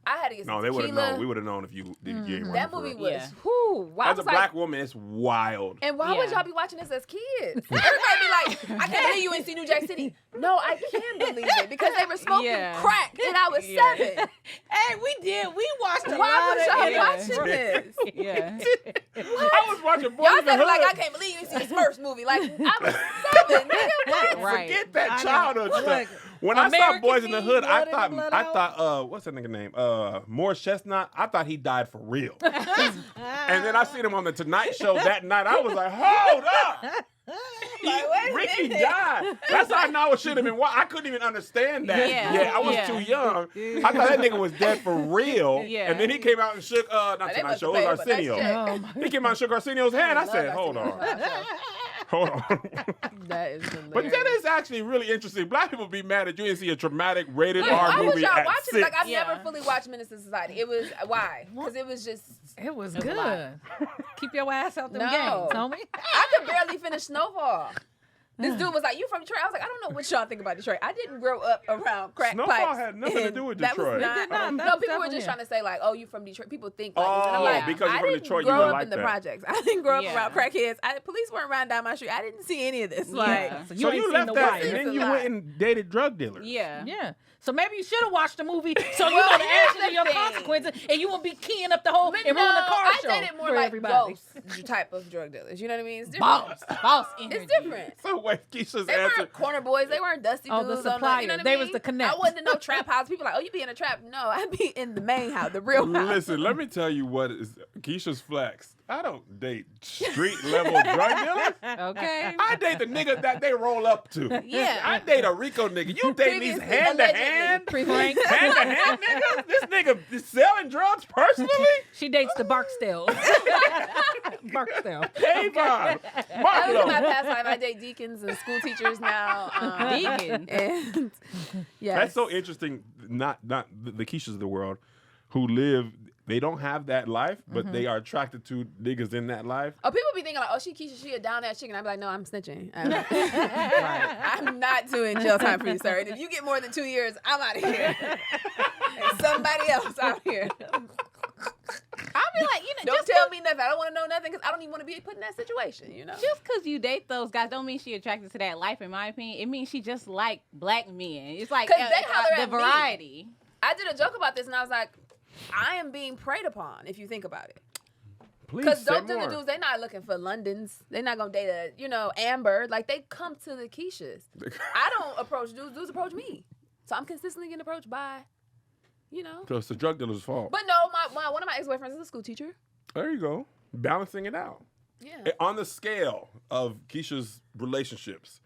[SPEAKER 3] I had to get some
[SPEAKER 1] No, they would have
[SPEAKER 3] tequila.
[SPEAKER 1] known. We would have known if you did. You ain't running
[SPEAKER 3] That
[SPEAKER 1] for
[SPEAKER 3] movie
[SPEAKER 1] it.
[SPEAKER 3] was,
[SPEAKER 4] Yeah.
[SPEAKER 3] whoo. Wow. I
[SPEAKER 1] As a
[SPEAKER 3] was like,
[SPEAKER 1] black woman, it's wild.
[SPEAKER 3] and why would
[SPEAKER 4] Yeah.
[SPEAKER 3] y'all be watching this as kids? Everybody be like, I can't believe you ain't see New Jack City. No, I can believe it because they were smoking
[SPEAKER 4] Yeah.
[SPEAKER 3] crack and I was
[SPEAKER 4] Yeah.
[SPEAKER 3] 7.
[SPEAKER 2] Hey, we did. We watched a
[SPEAKER 3] Why
[SPEAKER 2] lot
[SPEAKER 3] was
[SPEAKER 2] of
[SPEAKER 3] y'all
[SPEAKER 2] it.
[SPEAKER 3] watching this?
[SPEAKER 4] Yeah.
[SPEAKER 1] I was watching Boys
[SPEAKER 3] Y'all
[SPEAKER 1] in the
[SPEAKER 3] said it like, I
[SPEAKER 1] Hood.
[SPEAKER 3] can't believe you didn't see the Smurfs movie. Like, I was 7. Nigga, what?
[SPEAKER 4] Right.
[SPEAKER 1] Forget that
[SPEAKER 2] I know.
[SPEAKER 1] childhood
[SPEAKER 2] Look,
[SPEAKER 1] stuff. When I saw
[SPEAKER 2] American
[SPEAKER 1] Boys in the
[SPEAKER 2] Me,
[SPEAKER 1] Hood,
[SPEAKER 2] Blood in and Blood Out.
[SPEAKER 1] what's that nigga name? Morris Chestnut. I thought he died for real. And then I seen him on the Tonight Show that night. I was like, hold up.
[SPEAKER 3] Like, wait a
[SPEAKER 1] Ricky
[SPEAKER 3] minute.
[SPEAKER 1] died. That's how I know it should have been. I couldn't even understand that.
[SPEAKER 4] Yeah.
[SPEAKER 1] I was
[SPEAKER 4] Yeah.
[SPEAKER 1] too young. I thought that nigga was dead for real.
[SPEAKER 4] Yeah.
[SPEAKER 1] And then he came out and shook, not
[SPEAKER 3] They
[SPEAKER 1] Tonight
[SPEAKER 3] must
[SPEAKER 1] Show,
[SPEAKER 3] have
[SPEAKER 1] it was
[SPEAKER 3] paid, but
[SPEAKER 1] Arsenio.
[SPEAKER 3] that's
[SPEAKER 2] Oh,
[SPEAKER 1] He came out and shook Arsenio's hand. I said, hold on. Hold on.
[SPEAKER 3] That is hilarious.
[SPEAKER 1] But that is actually really interesting. Black people be mad at you and see a traumatic rated
[SPEAKER 3] Like,
[SPEAKER 1] R
[SPEAKER 3] why was
[SPEAKER 1] movie
[SPEAKER 3] y'all
[SPEAKER 1] at
[SPEAKER 3] watching
[SPEAKER 1] 6.
[SPEAKER 3] it? Like, I've
[SPEAKER 4] Yeah.
[SPEAKER 3] never fully watched Menace to Society. It was, why? Because it was just,
[SPEAKER 2] it was
[SPEAKER 3] It was a lot.
[SPEAKER 2] good. Keep your ass out them
[SPEAKER 3] No.
[SPEAKER 2] games, homie.
[SPEAKER 3] I could barely finish Snowfall. This dude was like, you from Detroit? I was like, I don't know what y'all think about Detroit. I didn't grow up around crack
[SPEAKER 1] Snowfall
[SPEAKER 3] pipes.
[SPEAKER 1] had nothing to
[SPEAKER 3] and
[SPEAKER 1] do with
[SPEAKER 3] that was
[SPEAKER 1] Detroit.
[SPEAKER 3] not-
[SPEAKER 2] It did not. That
[SPEAKER 3] No,
[SPEAKER 2] was
[SPEAKER 3] people were
[SPEAKER 2] definitely
[SPEAKER 3] just
[SPEAKER 2] it.
[SPEAKER 3] trying to say like, oh, you from Detroit. People think like this. And I'm
[SPEAKER 1] Oh,
[SPEAKER 3] like,
[SPEAKER 1] because you're
[SPEAKER 3] I
[SPEAKER 1] from
[SPEAKER 3] didn't
[SPEAKER 1] Detroit, you
[SPEAKER 3] grow
[SPEAKER 1] were
[SPEAKER 3] up
[SPEAKER 1] like
[SPEAKER 3] in the
[SPEAKER 1] that.
[SPEAKER 3] projects. I didn't grow up
[SPEAKER 4] Yeah.
[SPEAKER 3] around crackheads. Police weren't riding down my street. I didn't see any of this. Like,
[SPEAKER 4] Yeah.
[SPEAKER 2] So
[SPEAKER 1] So
[SPEAKER 2] ain't
[SPEAKER 1] you
[SPEAKER 2] seen
[SPEAKER 1] left
[SPEAKER 2] the
[SPEAKER 1] that
[SPEAKER 2] Wire.
[SPEAKER 1] and then
[SPEAKER 3] It's
[SPEAKER 1] you
[SPEAKER 3] a
[SPEAKER 1] went
[SPEAKER 3] lot.
[SPEAKER 1] and dated drug dealers.
[SPEAKER 4] Yeah.
[SPEAKER 2] Yeah. So maybe you should have watched the movie so you
[SPEAKER 3] Well,
[SPEAKER 2] know the
[SPEAKER 3] here's
[SPEAKER 2] answer to
[SPEAKER 3] the
[SPEAKER 2] your
[SPEAKER 3] thing.
[SPEAKER 2] consequences and you won't be keying up the whole
[SPEAKER 3] but
[SPEAKER 2] and ruin the car
[SPEAKER 3] I
[SPEAKER 2] show
[SPEAKER 3] dated more
[SPEAKER 2] for
[SPEAKER 3] like
[SPEAKER 2] everybody.
[SPEAKER 3] ghost type of drug dealers. You know what I mean? It's different.
[SPEAKER 4] Boss energy.
[SPEAKER 3] It's different.
[SPEAKER 1] So wait, Keisha's
[SPEAKER 3] They
[SPEAKER 1] answer.
[SPEAKER 3] weren't corner boys. They weren't dusty
[SPEAKER 2] Oh, the
[SPEAKER 3] dudes. on
[SPEAKER 2] suppliers.
[SPEAKER 3] you know what
[SPEAKER 2] They
[SPEAKER 3] I
[SPEAKER 2] was
[SPEAKER 3] mean?
[SPEAKER 2] the connect.
[SPEAKER 3] I wasn't in no trap house. People like, oh, you be in a trap? No, I be in the main house, the real house.
[SPEAKER 1] Listen, let me tell you what is Keisha's flex. I don't date street level drug dealers.
[SPEAKER 4] Okay.
[SPEAKER 1] I date the nigga that they roll up to.
[SPEAKER 4] Yeah.
[SPEAKER 1] I date a Rico nigga. You date these
[SPEAKER 3] Previously,
[SPEAKER 1] hand to hand,
[SPEAKER 2] Pre-Frank.
[SPEAKER 1] hand to hand niggas. This nigga is selling drugs personally.
[SPEAKER 2] She dates the Barksdale. Barksdale.
[SPEAKER 1] Avon,
[SPEAKER 3] That was my
[SPEAKER 1] Marlo.
[SPEAKER 3] past life. I date deacons and school teachers now.
[SPEAKER 4] Deacon.
[SPEAKER 3] And yes.
[SPEAKER 1] That's so interesting. Not the Keishas of the world who live. They don't have that life, but they are attracted to niggas in that life.
[SPEAKER 3] Oh, people be thinking like, oh, she Keisha, she a down ass chicken. I'd be like, no, I'm snitching. I'm not doing jail time for you, sir. And if you get more than 2 years, I'm out of here. And somebody else out here.
[SPEAKER 4] I'll be like,
[SPEAKER 3] Don't tell me nothing. I don't want to know nothing because I don't even want to be put in that situation, you know?
[SPEAKER 4] just because you date those guys don't mean she attracted to that life, in my opinion. It means she just like black men. It's like
[SPEAKER 3] 'Cause they holler
[SPEAKER 4] the
[SPEAKER 3] at me.
[SPEAKER 4] variety.
[SPEAKER 3] I did a joke about this and I was like, I am being preyed upon if you think about it.
[SPEAKER 1] Please
[SPEAKER 3] Because
[SPEAKER 1] say
[SPEAKER 3] those
[SPEAKER 1] more.
[SPEAKER 3] dudes, they're not looking for Londons. They're not going to date Amber. Like, they come to the Keishas. I don't approach dudes. Dudes approach me. So I'm consistently getting approached by,
[SPEAKER 1] So it's the drug dealer's fault.
[SPEAKER 3] But no, one of my ex-boyfriends is a school teacher.
[SPEAKER 1] There you go. Balancing it out.
[SPEAKER 3] Yeah.
[SPEAKER 1] On the scale of Keisha's relationships,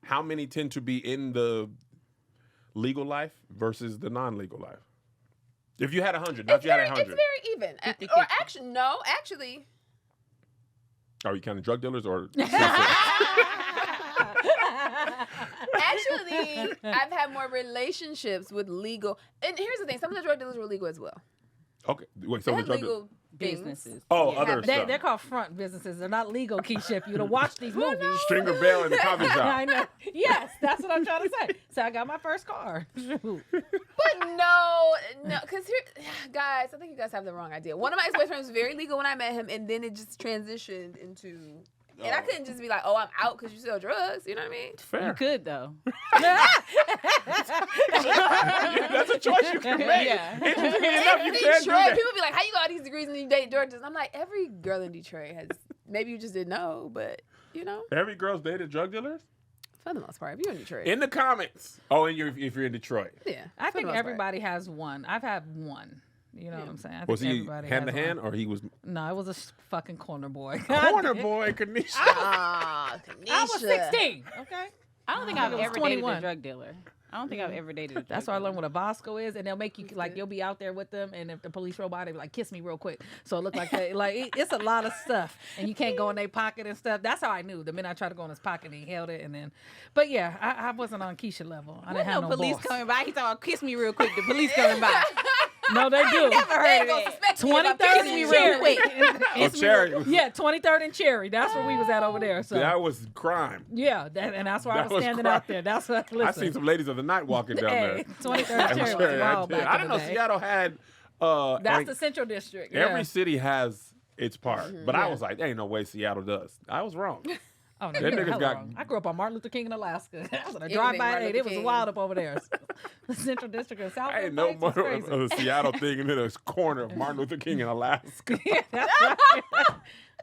[SPEAKER 1] how many tend to be in the legal life versus the non-legal life? If you had 100, not
[SPEAKER 3] It's
[SPEAKER 1] if you had
[SPEAKER 3] very,
[SPEAKER 1] 100.
[SPEAKER 3] it's very even.
[SPEAKER 4] 50-50.
[SPEAKER 3] Or actually,
[SPEAKER 1] Are you counting drug dealers or?
[SPEAKER 3] actually, I've had more relationships with legal. And here's the thing: some of the drug dealers were legal as well.
[SPEAKER 1] Okay. Wait,
[SPEAKER 3] They
[SPEAKER 1] so
[SPEAKER 3] have
[SPEAKER 1] the drug
[SPEAKER 3] legal things.
[SPEAKER 4] Businesses.
[SPEAKER 1] Oh,
[SPEAKER 4] Yeah.
[SPEAKER 1] other stuff.
[SPEAKER 2] They're called front businesses. They're not legal, Keisha. If you'd have watched these movies.
[SPEAKER 1] Stringer Bell in the coffee shop.
[SPEAKER 2] I know. Yes, that's what I'm trying to say. So I got my first car.
[SPEAKER 3] But no, because here, guys, I think you guys have the wrong idea. One of my ex-boyfriends was very legal when I met him, and then it just transitioned into. And I couldn't just be like, "Oh, I'm out because you sell drugs." You know what I mean?
[SPEAKER 1] Fair.
[SPEAKER 4] You could though.
[SPEAKER 1] That's a choice you can make.
[SPEAKER 4] Yeah.
[SPEAKER 1] Interestingly
[SPEAKER 3] In
[SPEAKER 1] enough, you can do
[SPEAKER 3] Detroit,
[SPEAKER 1] that.
[SPEAKER 3] people be like, "How you got all these degrees and you date drug dealers?" I'm like, every girl in Detroit has. Maybe you just didn't know, but you know,
[SPEAKER 1] Every girl's dated drug dealers?
[SPEAKER 3] for the most part, if you're in Detroit,
[SPEAKER 1] In the comments. Oh, and if you're in Detroit.
[SPEAKER 3] yeah,
[SPEAKER 2] I
[SPEAKER 3] for the
[SPEAKER 2] think
[SPEAKER 3] most part.
[SPEAKER 2] everybody has one. I've had one. You know what I'm saying? I
[SPEAKER 1] Was
[SPEAKER 2] think
[SPEAKER 1] he
[SPEAKER 2] everybody
[SPEAKER 1] hand to
[SPEAKER 2] has
[SPEAKER 1] hand
[SPEAKER 2] one.
[SPEAKER 1] or he was
[SPEAKER 2] No, it was a fucking corner boy.
[SPEAKER 1] corner boy, Kanisha?
[SPEAKER 3] Ah,
[SPEAKER 2] I was
[SPEAKER 3] Kanisha.
[SPEAKER 2] 16. Okay.
[SPEAKER 4] I don't think I've
[SPEAKER 2] I was
[SPEAKER 4] ever dated
[SPEAKER 2] 21.
[SPEAKER 4] a drug dealer. I don't think I've ever dated a drug
[SPEAKER 2] That's why I
[SPEAKER 4] dealer.
[SPEAKER 2] learned what a Bosco is, and they'll make you like you'll be out there with them, and if the police roll by, they be like, "Kiss me real quick." So it looked like it's a lot of stuff, and you can't go in their pocket and stuff. That's how I knew. The minute I tried to go in his pocket, he held it, and then. But yeah, I wasn't on Keisha level. I didn't have
[SPEAKER 4] no
[SPEAKER 2] no
[SPEAKER 4] police
[SPEAKER 2] boss.
[SPEAKER 4] coming by. He talking about kiss me real quick. The police coming by.
[SPEAKER 2] No, they do.
[SPEAKER 4] Never heard of that.
[SPEAKER 2] 23rd and
[SPEAKER 4] me real
[SPEAKER 2] Cherry.
[SPEAKER 4] quick.
[SPEAKER 1] Oh, Cherry.
[SPEAKER 2] Yeah, 23rd and Cherry. That's where we was at over there. So
[SPEAKER 1] That was crime.
[SPEAKER 2] yeah, and that's why I
[SPEAKER 1] That
[SPEAKER 2] was
[SPEAKER 1] was
[SPEAKER 2] standing
[SPEAKER 1] crime.
[SPEAKER 2] out there. That's what.
[SPEAKER 1] I
[SPEAKER 2] Listen,
[SPEAKER 1] seen some ladies of the night walking down
[SPEAKER 2] hey,
[SPEAKER 1] there.
[SPEAKER 2] 23rd and Cherry was
[SPEAKER 1] Cherry,
[SPEAKER 2] wild back
[SPEAKER 1] I
[SPEAKER 2] in
[SPEAKER 1] didn't
[SPEAKER 2] the
[SPEAKER 1] know
[SPEAKER 2] day.
[SPEAKER 1] Seattle had.
[SPEAKER 2] That's
[SPEAKER 1] like,
[SPEAKER 2] the Central District.
[SPEAKER 1] every
[SPEAKER 2] Yeah.
[SPEAKER 1] city has its part, but I
[SPEAKER 2] Yeah.
[SPEAKER 1] was like, there ain't no way Seattle does. I was wrong.
[SPEAKER 2] Oh, no,
[SPEAKER 1] That
[SPEAKER 2] you're
[SPEAKER 1] niggas
[SPEAKER 2] hella
[SPEAKER 1] got-
[SPEAKER 2] wrong. I grew up on Martin Luther King in Alaska. I was on a
[SPEAKER 3] Anything
[SPEAKER 2] drive by
[SPEAKER 3] Martin
[SPEAKER 2] 8. It
[SPEAKER 3] Luther
[SPEAKER 2] was
[SPEAKER 3] King.
[SPEAKER 2] wild up over there. The Central District of South.
[SPEAKER 1] I didn't know
[SPEAKER 2] Place was
[SPEAKER 1] more
[SPEAKER 2] crazy.
[SPEAKER 1] of a Seattle thing and then a corner of Martin Luther King in Alaska.
[SPEAKER 2] Yeah, that's right.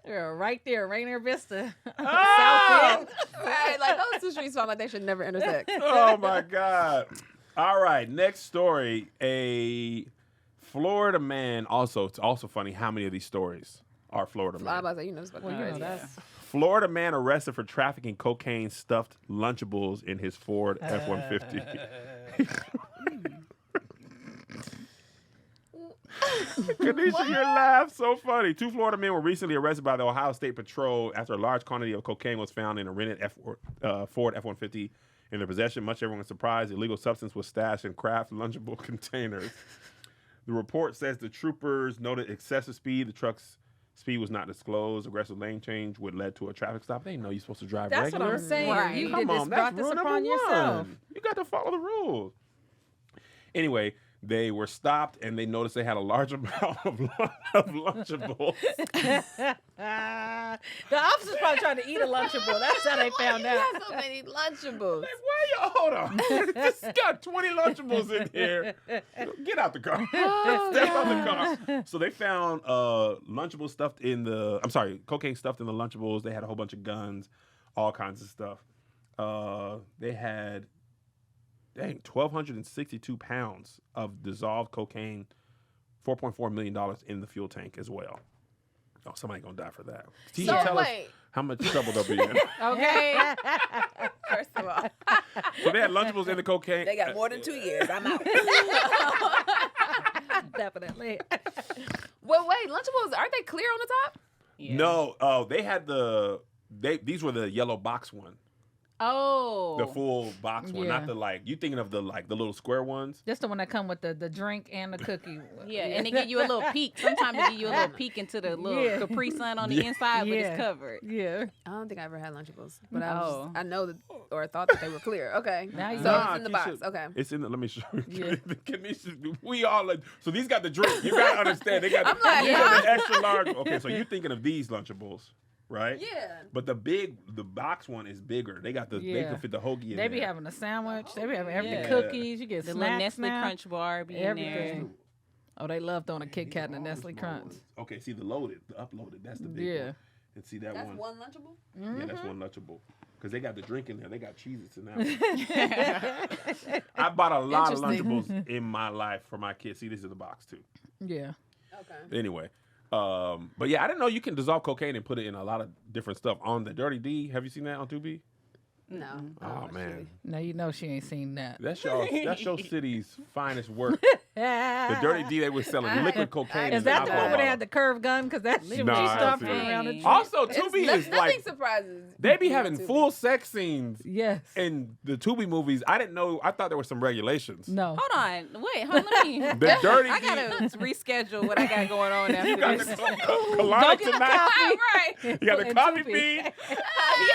[SPEAKER 2] You're right there, Rainier Vista.
[SPEAKER 1] Oh!
[SPEAKER 2] South End.
[SPEAKER 3] Right, like those two streets sound like they should never intersect.
[SPEAKER 1] Oh my God. All right, next story. A Florida man, it's also funny how many of these stories are Florida
[SPEAKER 3] I was
[SPEAKER 1] men.
[SPEAKER 3] about to say, you know, this fucking
[SPEAKER 2] Well, you know,
[SPEAKER 3] crazy.
[SPEAKER 2] that's
[SPEAKER 1] Florida man arrested for trafficking cocaine stuffed Lunchables in his Ford F-150. Kanisha, your laugh so funny. 2 Florida men were recently arrested by the Ohio State Patrol after a large quantity of cocaine was found in a rented Ford F-150 in their possession. Much everyone was surprised. The illegal substance was stashed in craft Lunchable containers. The report says the troopers noted excessive speed. The truck's speed was not disclosed. Aggressive lane change would lead to a traffic stop. They didn't know you're supposed to drive
[SPEAKER 2] that's
[SPEAKER 1] regular.
[SPEAKER 2] what I'm saying.
[SPEAKER 4] Right.
[SPEAKER 2] You
[SPEAKER 1] Come
[SPEAKER 2] did this,
[SPEAKER 1] on,
[SPEAKER 2] brought
[SPEAKER 1] that's
[SPEAKER 2] this
[SPEAKER 1] rule number
[SPEAKER 2] upon yourself.
[SPEAKER 1] one. You got to follow the rules. Anyway, they were stopped and they noticed they had a large amount of Lunchables.
[SPEAKER 2] The officers probably trying to eat a Lunchable. That's how they found
[SPEAKER 3] You
[SPEAKER 2] out.
[SPEAKER 3] have so many Lunchables.
[SPEAKER 1] Like, why you hold on? This got 20 Lunchables in here. Get out the car. Step out the car. So they found Lunchables stuffed in cocaine stuffed in the Lunchables. They had a whole bunch of guns, all kinds of stuff. They had 1,262 pounds of dissolved cocaine, $4.4 million in the fuel tank as well. Oh, somebody gonna die for that. Can you tell us
[SPEAKER 3] wait.
[SPEAKER 1] how much trouble they'll be in?
[SPEAKER 2] Okay.
[SPEAKER 3] First of all,
[SPEAKER 1] So they had Lunchables in the cocaine.
[SPEAKER 3] they got more than 2 years. I'm out.
[SPEAKER 2] Definitely.
[SPEAKER 3] Well, wait, Lunchables, aren't they clear on the top?
[SPEAKER 4] Yeah.
[SPEAKER 1] No, they had these were the yellow box one.
[SPEAKER 4] Oh.
[SPEAKER 1] The full box one,
[SPEAKER 2] Yeah.
[SPEAKER 1] not the you thinking of the little square ones.
[SPEAKER 2] Just the one that come with the drink and the cookie.
[SPEAKER 4] Yeah, and they give you a little peek. Sometimes they give you a little peek into the little
[SPEAKER 2] Yeah.
[SPEAKER 4] Capri Sun on the
[SPEAKER 1] Yeah.
[SPEAKER 4] inside, but
[SPEAKER 2] Yeah.
[SPEAKER 4] it's covered.
[SPEAKER 2] Yeah.
[SPEAKER 3] I don't think I ever had Lunchables, but
[SPEAKER 4] Oh.
[SPEAKER 3] I know that, or thought that they were clear. Okay,
[SPEAKER 2] Now you
[SPEAKER 3] so
[SPEAKER 2] know.
[SPEAKER 3] it's in the box. Okay,
[SPEAKER 1] It's in the. Let me show you.
[SPEAKER 2] Yeah.
[SPEAKER 1] We all so these got the drink. You gotta understand. They got
[SPEAKER 3] I'm like,
[SPEAKER 1] these are the extra large. Okay, so you're thinking of these Lunchables, right?
[SPEAKER 3] yeah.
[SPEAKER 1] But the box one is bigger. They got they
[SPEAKER 2] Yeah.
[SPEAKER 1] can fit the hoagie in
[SPEAKER 2] They be
[SPEAKER 1] there.
[SPEAKER 2] having a sandwich. They be having everything.
[SPEAKER 1] Yeah.
[SPEAKER 2] Cookies. You get
[SPEAKER 4] The little
[SPEAKER 2] snacks
[SPEAKER 4] Nestle
[SPEAKER 2] now.
[SPEAKER 4] Crunch bar be in there.
[SPEAKER 2] Everything. Oh, they love throwing a Kit Kat and a Nestle Crunch.
[SPEAKER 1] Okay, see the uploaded. That's the big
[SPEAKER 2] Yeah.
[SPEAKER 1] one. And see that
[SPEAKER 3] That's
[SPEAKER 1] one.
[SPEAKER 3] one Lunchable.
[SPEAKER 1] Yeah, that's one Lunchable. Because they got the drink in there. They got Cheez-Its in that one. I bought a lot of
[SPEAKER 2] Interesting.
[SPEAKER 1] Lunchables in my life for my kids. See, this is the box too.
[SPEAKER 2] Yeah.
[SPEAKER 3] Okay.
[SPEAKER 1] Anyway, but yeah, I didn't know you can dissolve cocaine and put it in a lot of different stuff. On the Dirty D, have you seen that on Tubi?
[SPEAKER 3] No. I don't
[SPEAKER 1] Oh
[SPEAKER 3] watch
[SPEAKER 1] man,
[SPEAKER 3] TV.
[SPEAKER 2] Now you know she ain't seen that.
[SPEAKER 1] that's your city's finest work. The Dirty D, they was selling liquid cocaine.
[SPEAKER 2] Is
[SPEAKER 1] in
[SPEAKER 2] that the
[SPEAKER 1] alcohol
[SPEAKER 2] one where they
[SPEAKER 1] bottles.
[SPEAKER 2] had the curved gun? Because that shit
[SPEAKER 1] Nah,
[SPEAKER 2] was
[SPEAKER 1] I
[SPEAKER 2] stuff
[SPEAKER 1] haven't seen
[SPEAKER 2] around the
[SPEAKER 4] it.
[SPEAKER 2] tree.
[SPEAKER 1] Also,
[SPEAKER 3] It's
[SPEAKER 1] Tubi is
[SPEAKER 3] nothing
[SPEAKER 1] like
[SPEAKER 3] surprises.
[SPEAKER 1] they be
[SPEAKER 3] me on
[SPEAKER 1] having
[SPEAKER 3] Tubi.
[SPEAKER 1] full sex scenes
[SPEAKER 2] Yes.
[SPEAKER 1] in the Tubi movies. I didn't know. I thought there were some regulations.
[SPEAKER 2] No.
[SPEAKER 4] Hold on. Wait, hold on.
[SPEAKER 1] The Dirty
[SPEAKER 4] I
[SPEAKER 1] D.
[SPEAKER 4] gotta reschedule what I got going on after
[SPEAKER 1] You got the
[SPEAKER 4] this.
[SPEAKER 1] colonic
[SPEAKER 2] get a
[SPEAKER 1] tonight.
[SPEAKER 4] Right.
[SPEAKER 1] You got the
[SPEAKER 2] And
[SPEAKER 1] coffee
[SPEAKER 2] Tubi.
[SPEAKER 1] bean.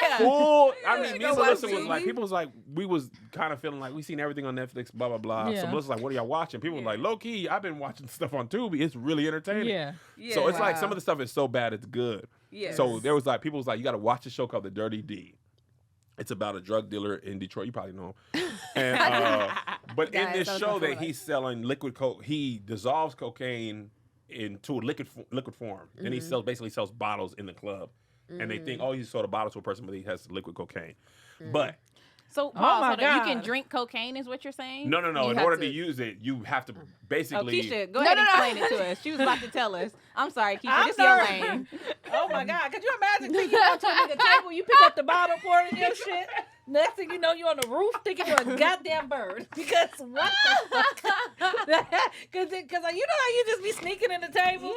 [SPEAKER 4] Yeah.
[SPEAKER 1] Full. I mean, me
[SPEAKER 3] go
[SPEAKER 1] and
[SPEAKER 3] watch
[SPEAKER 1] Melissa was
[SPEAKER 3] Tubi.
[SPEAKER 1] like, people was like, we was kind of feeling like we seen everything on Netflix, blah blah blah.
[SPEAKER 2] Yeah.
[SPEAKER 1] So Melissa's like, what are y'all watching? People were like, low key, I've been watching stuff on Tubi. It's really entertaining.
[SPEAKER 2] Yeah.
[SPEAKER 4] Yeah.
[SPEAKER 1] So it's like some
[SPEAKER 3] Wow.
[SPEAKER 1] of the stuff is so bad it's good.
[SPEAKER 4] Yes.
[SPEAKER 1] So there was like people was like, you got to watch a show called The Dirty D. It's about a drug dealer in Detroit. You probably know him. And, but in
[SPEAKER 3] Guys,
[SPEAKER 1] this
[SPEAKER 3] that was
[SPEAKER 1] show
[SPEAKER 3] before
[SPEAKER 1] that
[SPEAKER 3] my
[SPEAKER 1] he's selling liquid coke, he dissolves cocaine into a liquid form. And he basically sells bottles in the club. And they think, oh, he sold a bottle to a person, but he has liquid cocaine. But
[SPEAKER 4] So,
[SPEAKER 2] Oh
[SPEAKER 4] pause,
[SPEAKER 2] my
[SPEAKER 4] hold on. You can
[SPEAKER 2] God.
[SPEAKER 4] drink cocaine, is what you're saying?
[SPEAKER 1] no.
[SPEAKER 3] You
[SPEAKER 1] In
[SPEAKER 3] have
[SPEAKER 1] order
[SPEAKER 3] to-
[SPEAKER 1] to use it, you have to
[SPEAKER 4] Oh,
[SPEAKER 1] basically.
[SPEAKER 4] Keisha, go
[SPEAKER 3] No,
[SPEAKER 4] ahead and
[SPEAKER 3] no, no.
[SPEAKER 4] explain it to us. She was about to tell us. I'm sorry, Keisha.
[SPEAKER 2] I'm
[SPEAKER 4] This your
[SPEAKER 2] nervous.
[SPEAKER 4] lane.
[SPEAKER 2] Oh my God. Could you imagine you go to a nigga table, you pick up the bottle, pour it in your shit. Next thing you know, you're on the roof thinking you're a goddamn bird. Because what the fuck? Because you know how you just be sneaking in the table?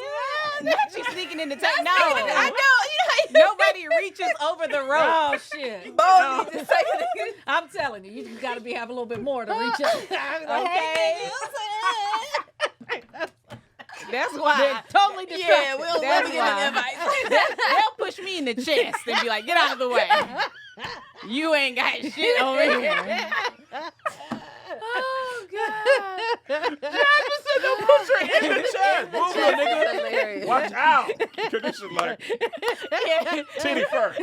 [SPEAKER 4] Yeah, not you sneaking in the tank. No.
[SPEAKER 3] I know. You know,
[SPEAKER 4] Nobody reaches over the rope.
[SPEAKER 2] Oh, shit.
[SPEAKER 3] boldly just taking it.
[SPEAKER 2] I'm telling you, you got to be have a little bit more to reach out.
[SPEAKER 4] Okay. That's
[SPEAKER 2] They're
[SPEAKER 4] why.
[SPEAKER 2] totally distracted.
[SPEAKER 3] Yeah, we'll
[SPEAKER 4] That's
[SPEAKER 3] never get an
[SPEAKER 4] why.
[SPEAKER 3] invite.
[SPEAKER 4] They'll push me in the chest and be like, get out of the way. You ain't got shit over here.
[SPEAKER 3] Oh, God.
[SPEAKER 1] Don't push her in the chest. Move, little
[SPEAKER 3] That's
[SPEAKER 1] nigga.
[SPEAKER 3] hilarious.
[SPEAKER 1] Watch out. Because this is like titty first.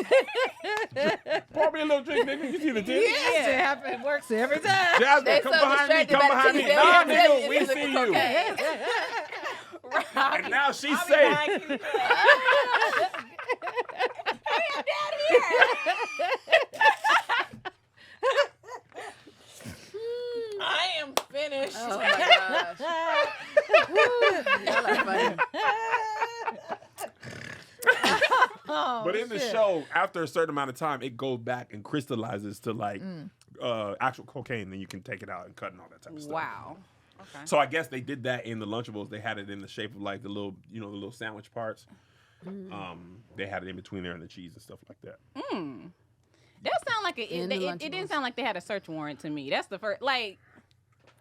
[SPEAKER 1] Pour me a little drink, nigga. You see the titty?
[SPEAKER 2] Yes, it happens. It works every time.
[SPEAKER 1] Jasmine,
[SPEAKER 3] They
[SPEAKER 1] come
[SPEAKER 3] so
[SPEAKER 1] behind me.
[SPEAKER 3] distracted
[SPEAKER 1] Come
[SPEAKER 3] by
[SPEAKER 1] behind
[SPEAKER 3] the
[SPEAKER 1] me.
[SPEAKER 3] titty,
[SPEAKER 1] Nah,
[SPEAKER 3] they
[SPEAKER 1] nigga, we
[SPEAKER 3] it's
[SPEAKER 1] see
[SPEAKER 3] liquid
[SPEAKER 1] you.
[SPEAKER 3] cocaine.
[SPEAKER 1] And now she's
[SPEAKER 4] I'll be
[SPEAKER 1] safe.
[SPEAKER 4] behind you.
[SPEAKER 2] I am finished.
[SPEAKER 3] Oh, my gosh. Woo, y'all are funny.
[SPEAKER 2] Oh,
[SPEAKER 1] But in the
[SPEAKER 2] shit.
[SPEAKER 1] show, after a certain amount of time, it goes back and crystallizes to like actual cocaine. Then you can take it out and cut and all that type of stuff.
[SPEAKER 4] Wow. Okay.
[SPEAKER 1] So I guess they did that in the Lunchables. They had it in the shape of like the little, the little sandwich parts. They had it in between there and the cheese and stuff like that.
[SPEAKER 4] That sound like
[SPEAKER 3] In the
[SPEAKER 4] it didn't sound like they had a search warrant to me. That's the first. Like,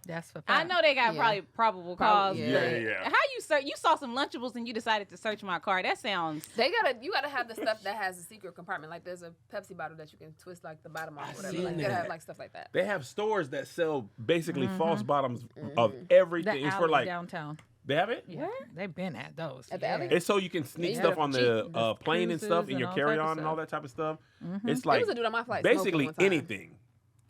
[SPEAKER 2] That's for
[SPEAKER 4] I
[SPEAKER 2] fact.
[SPEAKER 4] know they got
[SPEAKER 3] Yeah.
[SPEAKER 4] probably probable cause.
[SPEAKER 3] yeah.
[SPEAKER 4] but
[SPEAKER 1] Yeah.
[SPEAKER 4] How you search? You saw some Lunchables and you decided to search my car. That sounds.
[SPEAKER 3] You gotta have the stuff that has a secret compartment. Like there's a Pepsi bottle that you can twist like the bottom off, or whatever.
[SPEAKER 1] seen
[SPEAKER 3] Like you gotta have
[SPEAKER 1] that.
[SPEAKER 3] like stuff like that.
[SPEAKER 1] They have stores that sell basically false bottoms of
[SPEAKER 2] The
[SPEAKER 1] everything. It's for
[SPEAKER 2] alley
[SPEAKER 1] like
[SPEAKER 2] downtown.
[SPEAKER 1] they have it.
[SPEAKER 2] Yeah, they've been at those.
[SPEAKER 3] At the alley?
[SPEAKER 1] It's so you can sneak
[SPEAKER 3] Yeah.
[SPEAKER 1] stuff on the
[SPEAKER 2] The
[SPEAKER 1] plane and
[SPEAKER 2] cruises
[SPEAKER 1] stuff in
[SPEAKER 2] and
[SPEAKER 1] your
[SPEAKER 2] all type of
[SPEAKER 1] carry-on and
[SPEAKER 2] stuff.
[SPEAKER 1] all that type of stuff. It's
[SPEAKER 3] There
[SPEAKER 1] like
[SPEAKER 3] was a dude on my flight smoking
[SPEAKER 1] basically
[SPEAKER 3] one time.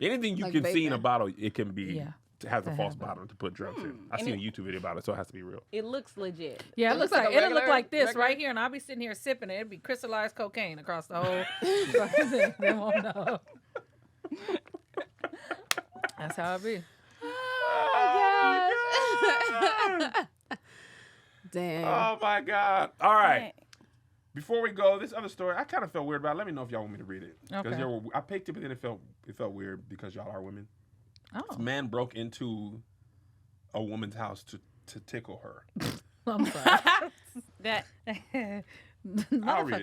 [SPEAKER 1] anything you
[SPEAKER 3] Like
[SPEAKER 1] can see in a
[SPEAKER 3] vaping.
[SPEAKER 1] bottle, it can be
[SPEAKER 2] Yeah.
[SPEAKER 1] has a
[SPEAKER 2] They
[SPEAKER 1] false
[SPEAKER 2] have it.
[SPEAKER 1] bottom to put drugs in. I
[SPEAKER 4] And
[SPEAKER 1] seen a YouTube video about it, so it has to be real.
[SPEAKER 4] It looks legit.
[SPEAKER 2] Yeah, it
[SPEAKER 3] It
[SPEAKER 2] looks
[SPEAKER 3] looks like
[SPEAKER 2] like
[SPEAKER 3] a
[SPEAKER 2] it'll look
[SPEAKER 3] regular-
[SPEAKER 2] like this
[SPEAKER 3] regular-
[SPEAKER 2] right here, and I'll be sitting here sipping it. It'd be crystallized cocaine across the whole. They won't know. That's how it be.
[SPEAKER 3] Damn.
[SPEAKER 1] Oh my God! All right.
[SPEAKER 4] Right.
[SPEAKER 1] Before we go, this other story I kind of felt weird about. Let me know if y'all want me to read it. Because
[SPEAKER 2] Okay.
[SPEAKER 1] I picked it, but then it felt weird because y'all are women. This
[SPEAKER 2] Oh,
[SPEAKER 1] man broke into a woman's house to tickle her.
[SPEAKER 2] I'm sorry.
[SPEAKER 4] That
[SPEAKER 1] I'll read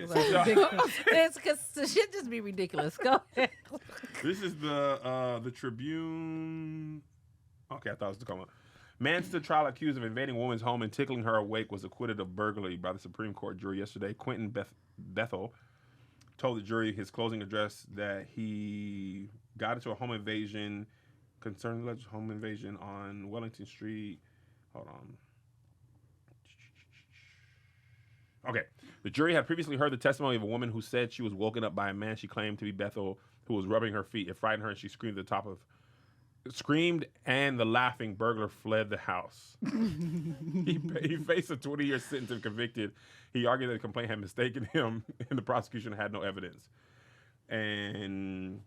[SPEAKER 1] it.
[SPEAKER 2] Motherfuckers are
[SPEAKER 1] So-
[SPEAKER 2] ridiculous. It's because the shit just be ridiculous. Go ahead.
[SPEAKER 1] This is the Tribune. Okay, I thought it was the comment. Man stood trial accused of invading a woman's home and tickling her awake was acquitted of burglary by the Supreme Court jury yesterday. Quentin Bethel told the jury his closing address that he got into a home invasion, concerning alleged home invasion on Wellington Street. Hold on. Okay. The jury had previously heard the testimony of a woman who said she was woken up by a man she claimed to be Bethel, who was rubbing her feet. It frightened her and she screamed and the laughing burglar fled the house. He faced a 20-year sentence if convicted. He argued that the complaint had mistaken him and the prosecution had no evidence. And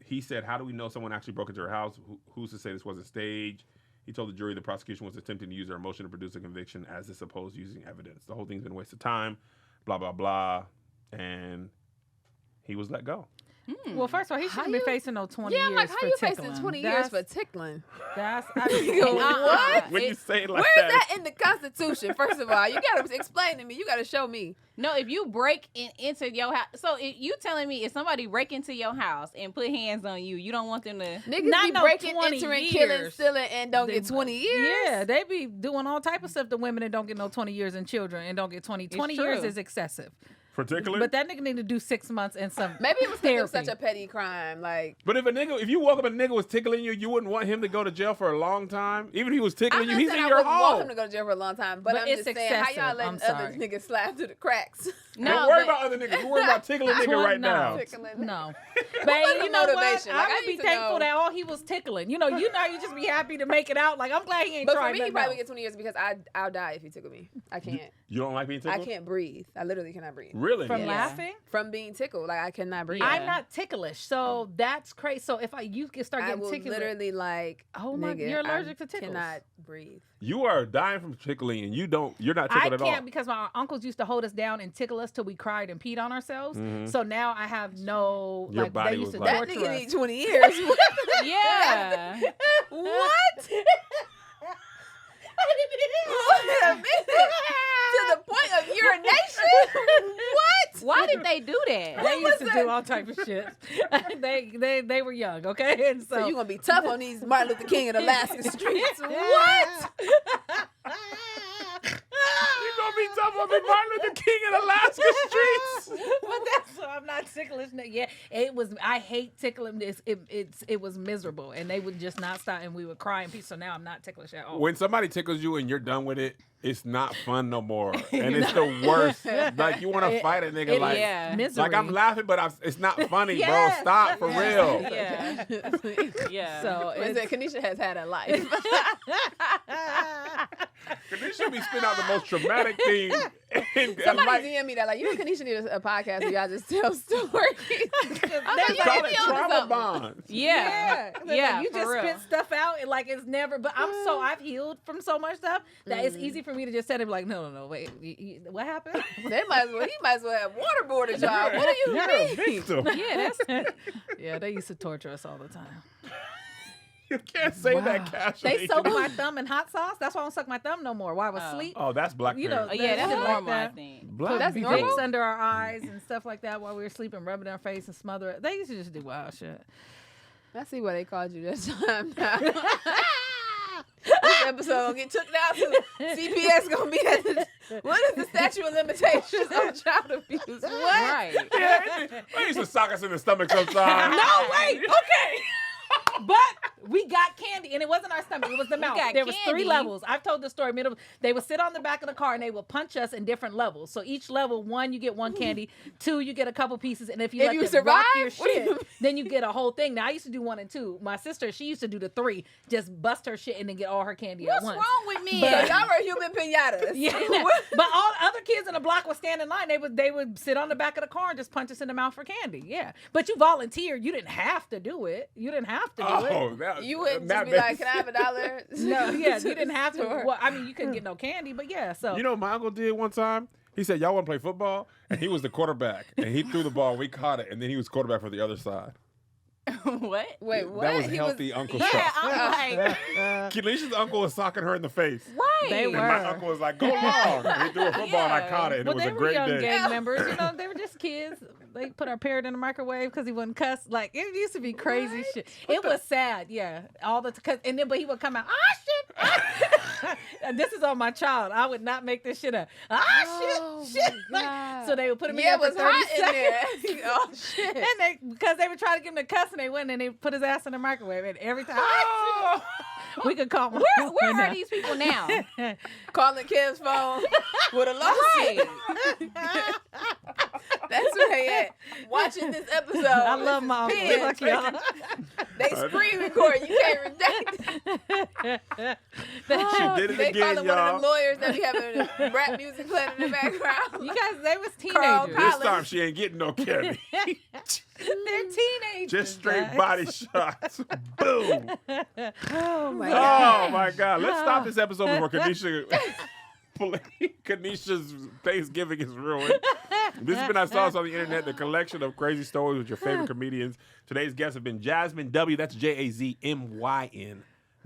[SPEAKER 1] he said, how do we know someone actually broke into her house? Who's to say this wasn't staged? He told the jury the prosecution was attempting to use their emotion to produce a conviction as is opposed to using evidence. The whole thing's been a waste of time, blah, blah, blah. And he was let go.
[SPEAKER 2] Well, first of all, he shouldn't be facing no 20
[SPEAKER 3] Yeah,
[SPEAKER 2] years
[SPEAKER 3] I'm like, how
[SPEAKER 2] for
[SPEAKER 3] you
[SPEAKER 2] tickling.
[SPEAKER 3] facing 20 years for tickling?
[SPEAKER 2] That's I mean,
[SPEAKER 3] What?
[SPEAKER 1] When you say it like
[SPEAKER 3] Where is that in the Constitution? First of all, you gotta explain to me. You gotta show me.
[SPEAKER 4] No, if you break into your house, so you telling me if somebody break into your house and put hands on you, you don't want them to?
[SPEAKER 3] Niggas
[SPEAKER 2] Not
[SPEAKER 3] be
[SPEAKER 2] no
[SPEAKER 3] breaking,
[SPEAKER 2] 20
[SPEAKER 3] entering,
[SPEAKER 2] years.
[SPEAKER 3] killing, stealing, and don't get 20 years.
[SPEAKER 2] Yeah, they be doing all type of stuff to women that don't get no 20 years and children and don't get 20. 20 years
[SPEAKER 4] true.
[SPEAKER 2] is excessive.
[SPEAKER 1] For tickling?
[SPEAKER 2] But that nigga need to do 6 months and some
[SPEAKER 3] Maybe it was because it was
[SPEAKER 2] therapy.
[SPEAKER 3] such a petty crime. Like,
[SPEAKER 1] But if you woke up and a nigga was tickling you, you wouldn't want him to go to jail for a long time? Even if he was
[SPEAKER 3] I'm
[SPEAKER 1] tickling you,
[SPEAKER 3] not
[SPEAKER 1] he's
[SPEAKER 3] saying
[SPEAKER 1] in
[SPEAKER 3] I
[SPEAKER 1] your
[SPEAKER 3] wouldn't want him
[SPEAKER 1] home.
[SPEAKER 3] to go to jail for a long time, but I'm
[SPEAKER 2] it's
[SPEAKER 3] just saying, how y'all
[SPEAKER 2] excessive.
[SPEAKER 3] letting
[SPEAKER 2] I'm
[SPEAKER 3] other
[SPEAKER 2] sorry.
[SPEAKER 3] niggas slide through the cracks?
[SPEAKER 1] Don't worry about other niggas. You worry about tickling nigga right
[SPEAKER 2] no.
[SPEAKER 1] now.
[SPEAKER 3] Tickling.
[SPEAKER 2] No.
[SPEAKER 3] was
[SPEAKER 2] But
[SPEAKER 3] the
[SPEAKER 2] you know what?
[SPEAKER 3] motivation? Like,
[SPEAKER 2] I'm
[SPEAKER 3] I
[SPEAKER 2] going to be
[SPEAKER 3] need to
[SPEAKER 2] thankful
[SPEAKER 3] know.
[SPEAKER 2] that all he was tickling. You just be happy to make it out. Like, I'm glad he ain't
[SPEAKER 3] But
[SPEAKER 2] tried
[SPEAKER 3] for me, he
[SPEAKER 2] nothing
[SPEAKER 3] probably
[SPEAKER 2] else.
[SPEAKER 3] get 20 years because I'll die if you tickle me. I can't.
[SPEAKER 1] You don't like being
[SPEAKER 3] I
[SPEAKER 1] tickled?
[SPEAKER 3] can't breathe. I literally cannot breathe.
[SPEAKER 1] Really?
[SPEAKER 2] From
[SPEAKER 4] Yeah.
[SPEAKER 2] laughing?
[SPEAKER 3] From being tickled, like I cannot breathe.
[SPEAKER 4] Yeah.
[SPEAKER 2] I'm not ticklish, so that's crazy. So if you can start
[SPEAKER 3] I
[SPEAKER 2] getting
[SPEAKER 3] will
[SPEAKER 2] ticklish,
[SPEAKER 3] literally like.
[SPEAKER 2] Oh my-
[SPEAKER 3] nigga,
[SPEAKER 2] you're allergic to tickles.
[SPEAKER 3] Cannot breathe.
[SPEAKER 1] You are dying from tickling and you're not tickled
[SPEAKER 2] I
[SPEAKER 1] at all.
[SPEAKER 2] can't because my uncles used to hold us down and tickle us till we cried and peed on ourselves. So now I have no
[SPEAKER 1] Your
[SPEAKER 2] like
[SPEAKER 1] body
[SPEAKER 2] they used
[SPEAKER 1] was
[SPEAKER 2] to
[SPEAKER 1] like-
[SPEAKER 3] That
[SPEAKER 2] torture
[SPEAKER 3] nigga
[SPEAKER 2] us.
[SPEAKER 3] need 20 years.
[SPEAKER 4] Yeah.
[SPEAKER 3] What? Wait a minute. To the point of urination? What?
[SPEAKER 4] Why did they do that?
[SPEAKER 2] They used to do all type of shit. they were young, okay? And
[SPEAKER 3] So you gonna be tough on these Martin Luther King and Alaska streets? What?
[SPEAKER 1] You gonna be tough on the Martin Luther King in Alaska streets?
[SPEAKER 2] But that's so I'm not ticklish. Yeah, it was. I hate tickling. It was miserable, and they would just not stop, and we would cry in peace. So now I'm not ticklish at all.
[SPEAKER 1] When somebody tickles you and you're done with it, it's not fun no more, and it's the worst. Like you want to fight a nigga, like
[SPEAKER 4] yeah.
[SPEAKER 2] Misery.
[SPEAKER 1] like I'm laughing, but it's not funny,
[SPEAKER 2] Yes.
[SPEAKER 1] bro. Stop for real.
[SPEAKER 4] Yeah. Yeah.
[SPEAKER 2] So
[SPEAKER 3] Listen, Kanisha has had a life.
[SPEAKER 1] This should be spitting out the most traumatic thing.
[SPEAKER 3] Somebody DM me that, like, you and Kanisha need a podcast where y'all just tell stories. I was like,
[SPEAKER 1] Call
[SPEAKER 3] you
[SPEAKER 1] it
[SPEAKER 3] be on to
[SPEAKER 1] trauma
[SPEAKER 3] something.
[SPEAKER 1] bonds.
[SPEAKER 4] Yeah. Yeah.
[SPEAKER 2] you
[SPEAKER 4] for
[SPEAKER 2] just
[SPEAKER 4] real.
[SPEAKER 2] spit stuff out and like it's never. But I've healed from so much stuff that it's easy for me to just say it like, no, wait, what happened?
[SPEAKER 3] He might as well have waterboarded y'all. What do you
[SPEAKER 1] You're a
[SPEAKER 3] mean?
[SPEAKER 1] victim.
[SPEAKER 4] Yeah, that's
[SPEAKER 2] Yeah, they used to torture us all the time.
[SPEAKER 1] You can't say that casually.
[SPEAKER 2] They soak my thumb in hot sauce. That's why I don't suck my thumb no more. While I was asleep.
[SPEAKER 1] Oh, that's black
[SPEAKER 2] You
[SPEAKER 1] parent.
[SPEAKER 2] know,
[SPEAKER 4] yeah, that's
[SPEAKER 2] Shit like
[SPEAKER 4] normal, I
[SPEAKER 2] that.
[SPEAKER 4] think.
[SPEAKER 1] Black
[SPEAKER 3] that's
[SPEAKER 1] people.
[SPEAKER 3] normal?
[SPEAKER 2] Vicks under our eyes and stuff like that while we were sleeping, rubbing our face and smother it. They used to just do wild shit.
[SPEAKER 3] I see why they called you that time now. This episode gonna get took down to CPS gonna be at the, what is the statute of limitations on child abuse? What?
[SPEAKER 4] Right.
[SPEAKER 1] Yeah, they used to sock us in the stomach sometimes.
[SPEAKER 2] No, wait, okay. But we got candy, and it wasn't our stomach; it was the mouth.
[SPEAKER 4] got
[SPEAKER 2] There was 3
[SPEAKER 4] candy.
[SPEAKER 2] levels. I've told the story. They would sit on the back of the car, and they would punch us in different levels. So each level, 1, you get 1 candy. 2, you get a couple pieces, and if you
[SPEAKER 3] If
[SPEAKER 2] let
[SPEAKER 3] you
[SPEAKER 2] them
[SPEAKER 3] survive?
[SPEAKER 2] rock your
[SPEAKER 3] What do you
[SPEAKER 2] shit,
[SPEAKER 3] mean?
[SPEAKER 2] then you get a whole thing. Now I used to do 1 and 2. My sister, she used to do the 3, just bust her shit and then get all her candy at
[SPEAKER 4] What's
[SPEAKER 2] once.
[SPEAKER 4] wrong with me?
[SPEAKER 3] So y'all were human pinatas.
[SPEAKER 2] Yeah, but all other kids in the block would stand in line. They would sit on the back of the car and just punch us in the mouth for candy. Yeah, but you volunteered. You didn't have to do it. You didn't have to do it.
[SPEAKER 1] Oh, that,
[SPEAKER 3] You wouldn't
[SPEAKER 1] that
[SPEAKER 3] just be like,
[SPEAKER 1] makes-
[SPEAKER 3] can I have $1?
[SPEAKER 2] No, yeah, you didn't have to.
[SPEAKER 3] Sure.
[SPEAKER 2] Well, I mean, you couldn't get no candy, but yeah. So
[SPEAKER 1] You know what my uncle did one time? He said, y'all want to play football? And he was the quarterback. And he threw the ball. We caught it. And then he was quarterback for the other side.
[SPEAKER 4] What?
[SPEAKER 3] Wait, what?
[SPEAKER 1] That was
[SPEAKER 3] He
[SPEAKER 1] healthy uncle
[SPEAKER 4] Yeah,
[SPEAKER 1] stuff.
[SPEAKER 4] I'm like,
[SPEAKER 1] Kelisha's uncle was socking her in the face.
[SPEAKER 4] right.
[SPEAKER 2] They
[SPEAKER 1] And
[SPEAKER 2] were.
[SPEAKER 1] my uncle was like, go long. And he threw a football and I
[SPEAKER 4] Yeah.
[SPEAKER 1] caught it. And
[SPEAKER 2] well,
[SPEAKER 1] it was
[SPEAKER 2] they
[SPEAKER 1] a
[SPEAKER 2] were
[SPEAKER 1] great
[SPEAKER 2] young
[SPEAKER 1] day.
[SPEAKER 2] gang members. You know, they were just kids. They put our parrot in the microwave because he wouldn't cuss. Like it used to be crazy shit. It was sad, yeah. All the and then but he would come out. Shit. And this is on my child. I would not make this shit up.
[SPEAKER 3] Oh,
[SPEAKER 2] Shit.
[SPEAKER 3] my God.
[SPEAKER 2] So they would put him
[SPEAKER 3] Yeah,
[SPEAKER 2] in
[SPEAKER 3] it
[SPEAKER 2] there
[SPEAKER 3] was
[SPEAKER 2] for 30
[SPEAKER 3] hot
[SPEAKER 2] seconds.
[SPEAKER 3] in there. Oh, shit.
[SPEAKER 2] And because they would try to get him to cuss and they wouldn't, and they put his ass in the microwave. And every time we could call him.
[SPEAKER 4] Where are these people now?
[SPEAKER 3] Calling Kev's phone with a lawsuit.
[SPEAKER 4] Right.
[SPEAKER 3] That's where they at. Watching this episode.
[SPEAKER 2] I love my uncle.
[SPEAKER 3] Pins.
[SPEAKER 2] Fuck y'all.
[SPEAKER 3] They screen record. You can't redact.
[SPEAKER 1] She did it
[SPEAKER 3] They
[SPEAKER 1] again,
[SPEAKER 3] calling one of
[SPEAKER 1] y'all.
[SPEAKER 3] them lawyers that be having rap music playing in the background.
[SPEAKER 2] You guys, they was
[SPEAKER 3] Carl
[SPEAKER 2] teenagers.
[SPEAKER 1] This
[SPEAKER 3] Collins.
[SPEAKER 1] time she ain't getting no candy.
[SPEAKER 2] They're teenagers.
[SPEAKER 1] Just straight
[SPEAKER 2] guys.
[SPEAKER 1] body shots. Boom.
[SPEAKER 3] Oh my God.
[SPEAKER 1] Oh my God. Let's stop this episode before Kanisha hopefully Kanisha's Thanksgiving is ruined. This has been I Saw Us on the Internet, the collection of crazy stories with your favorite comedians. Today's guests have been Jasmine W. That's JazMynW.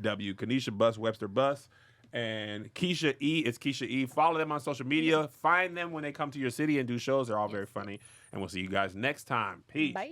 [SPEAKER 1] Kanisha Bus, Webster Bus. And Keisha E. It's Keisha E. Follow them on social media. Find them when they come to your city and do shows. They're all very funny. And we'll see you guys next time. Peace.
[SPEAKER 2] Bye.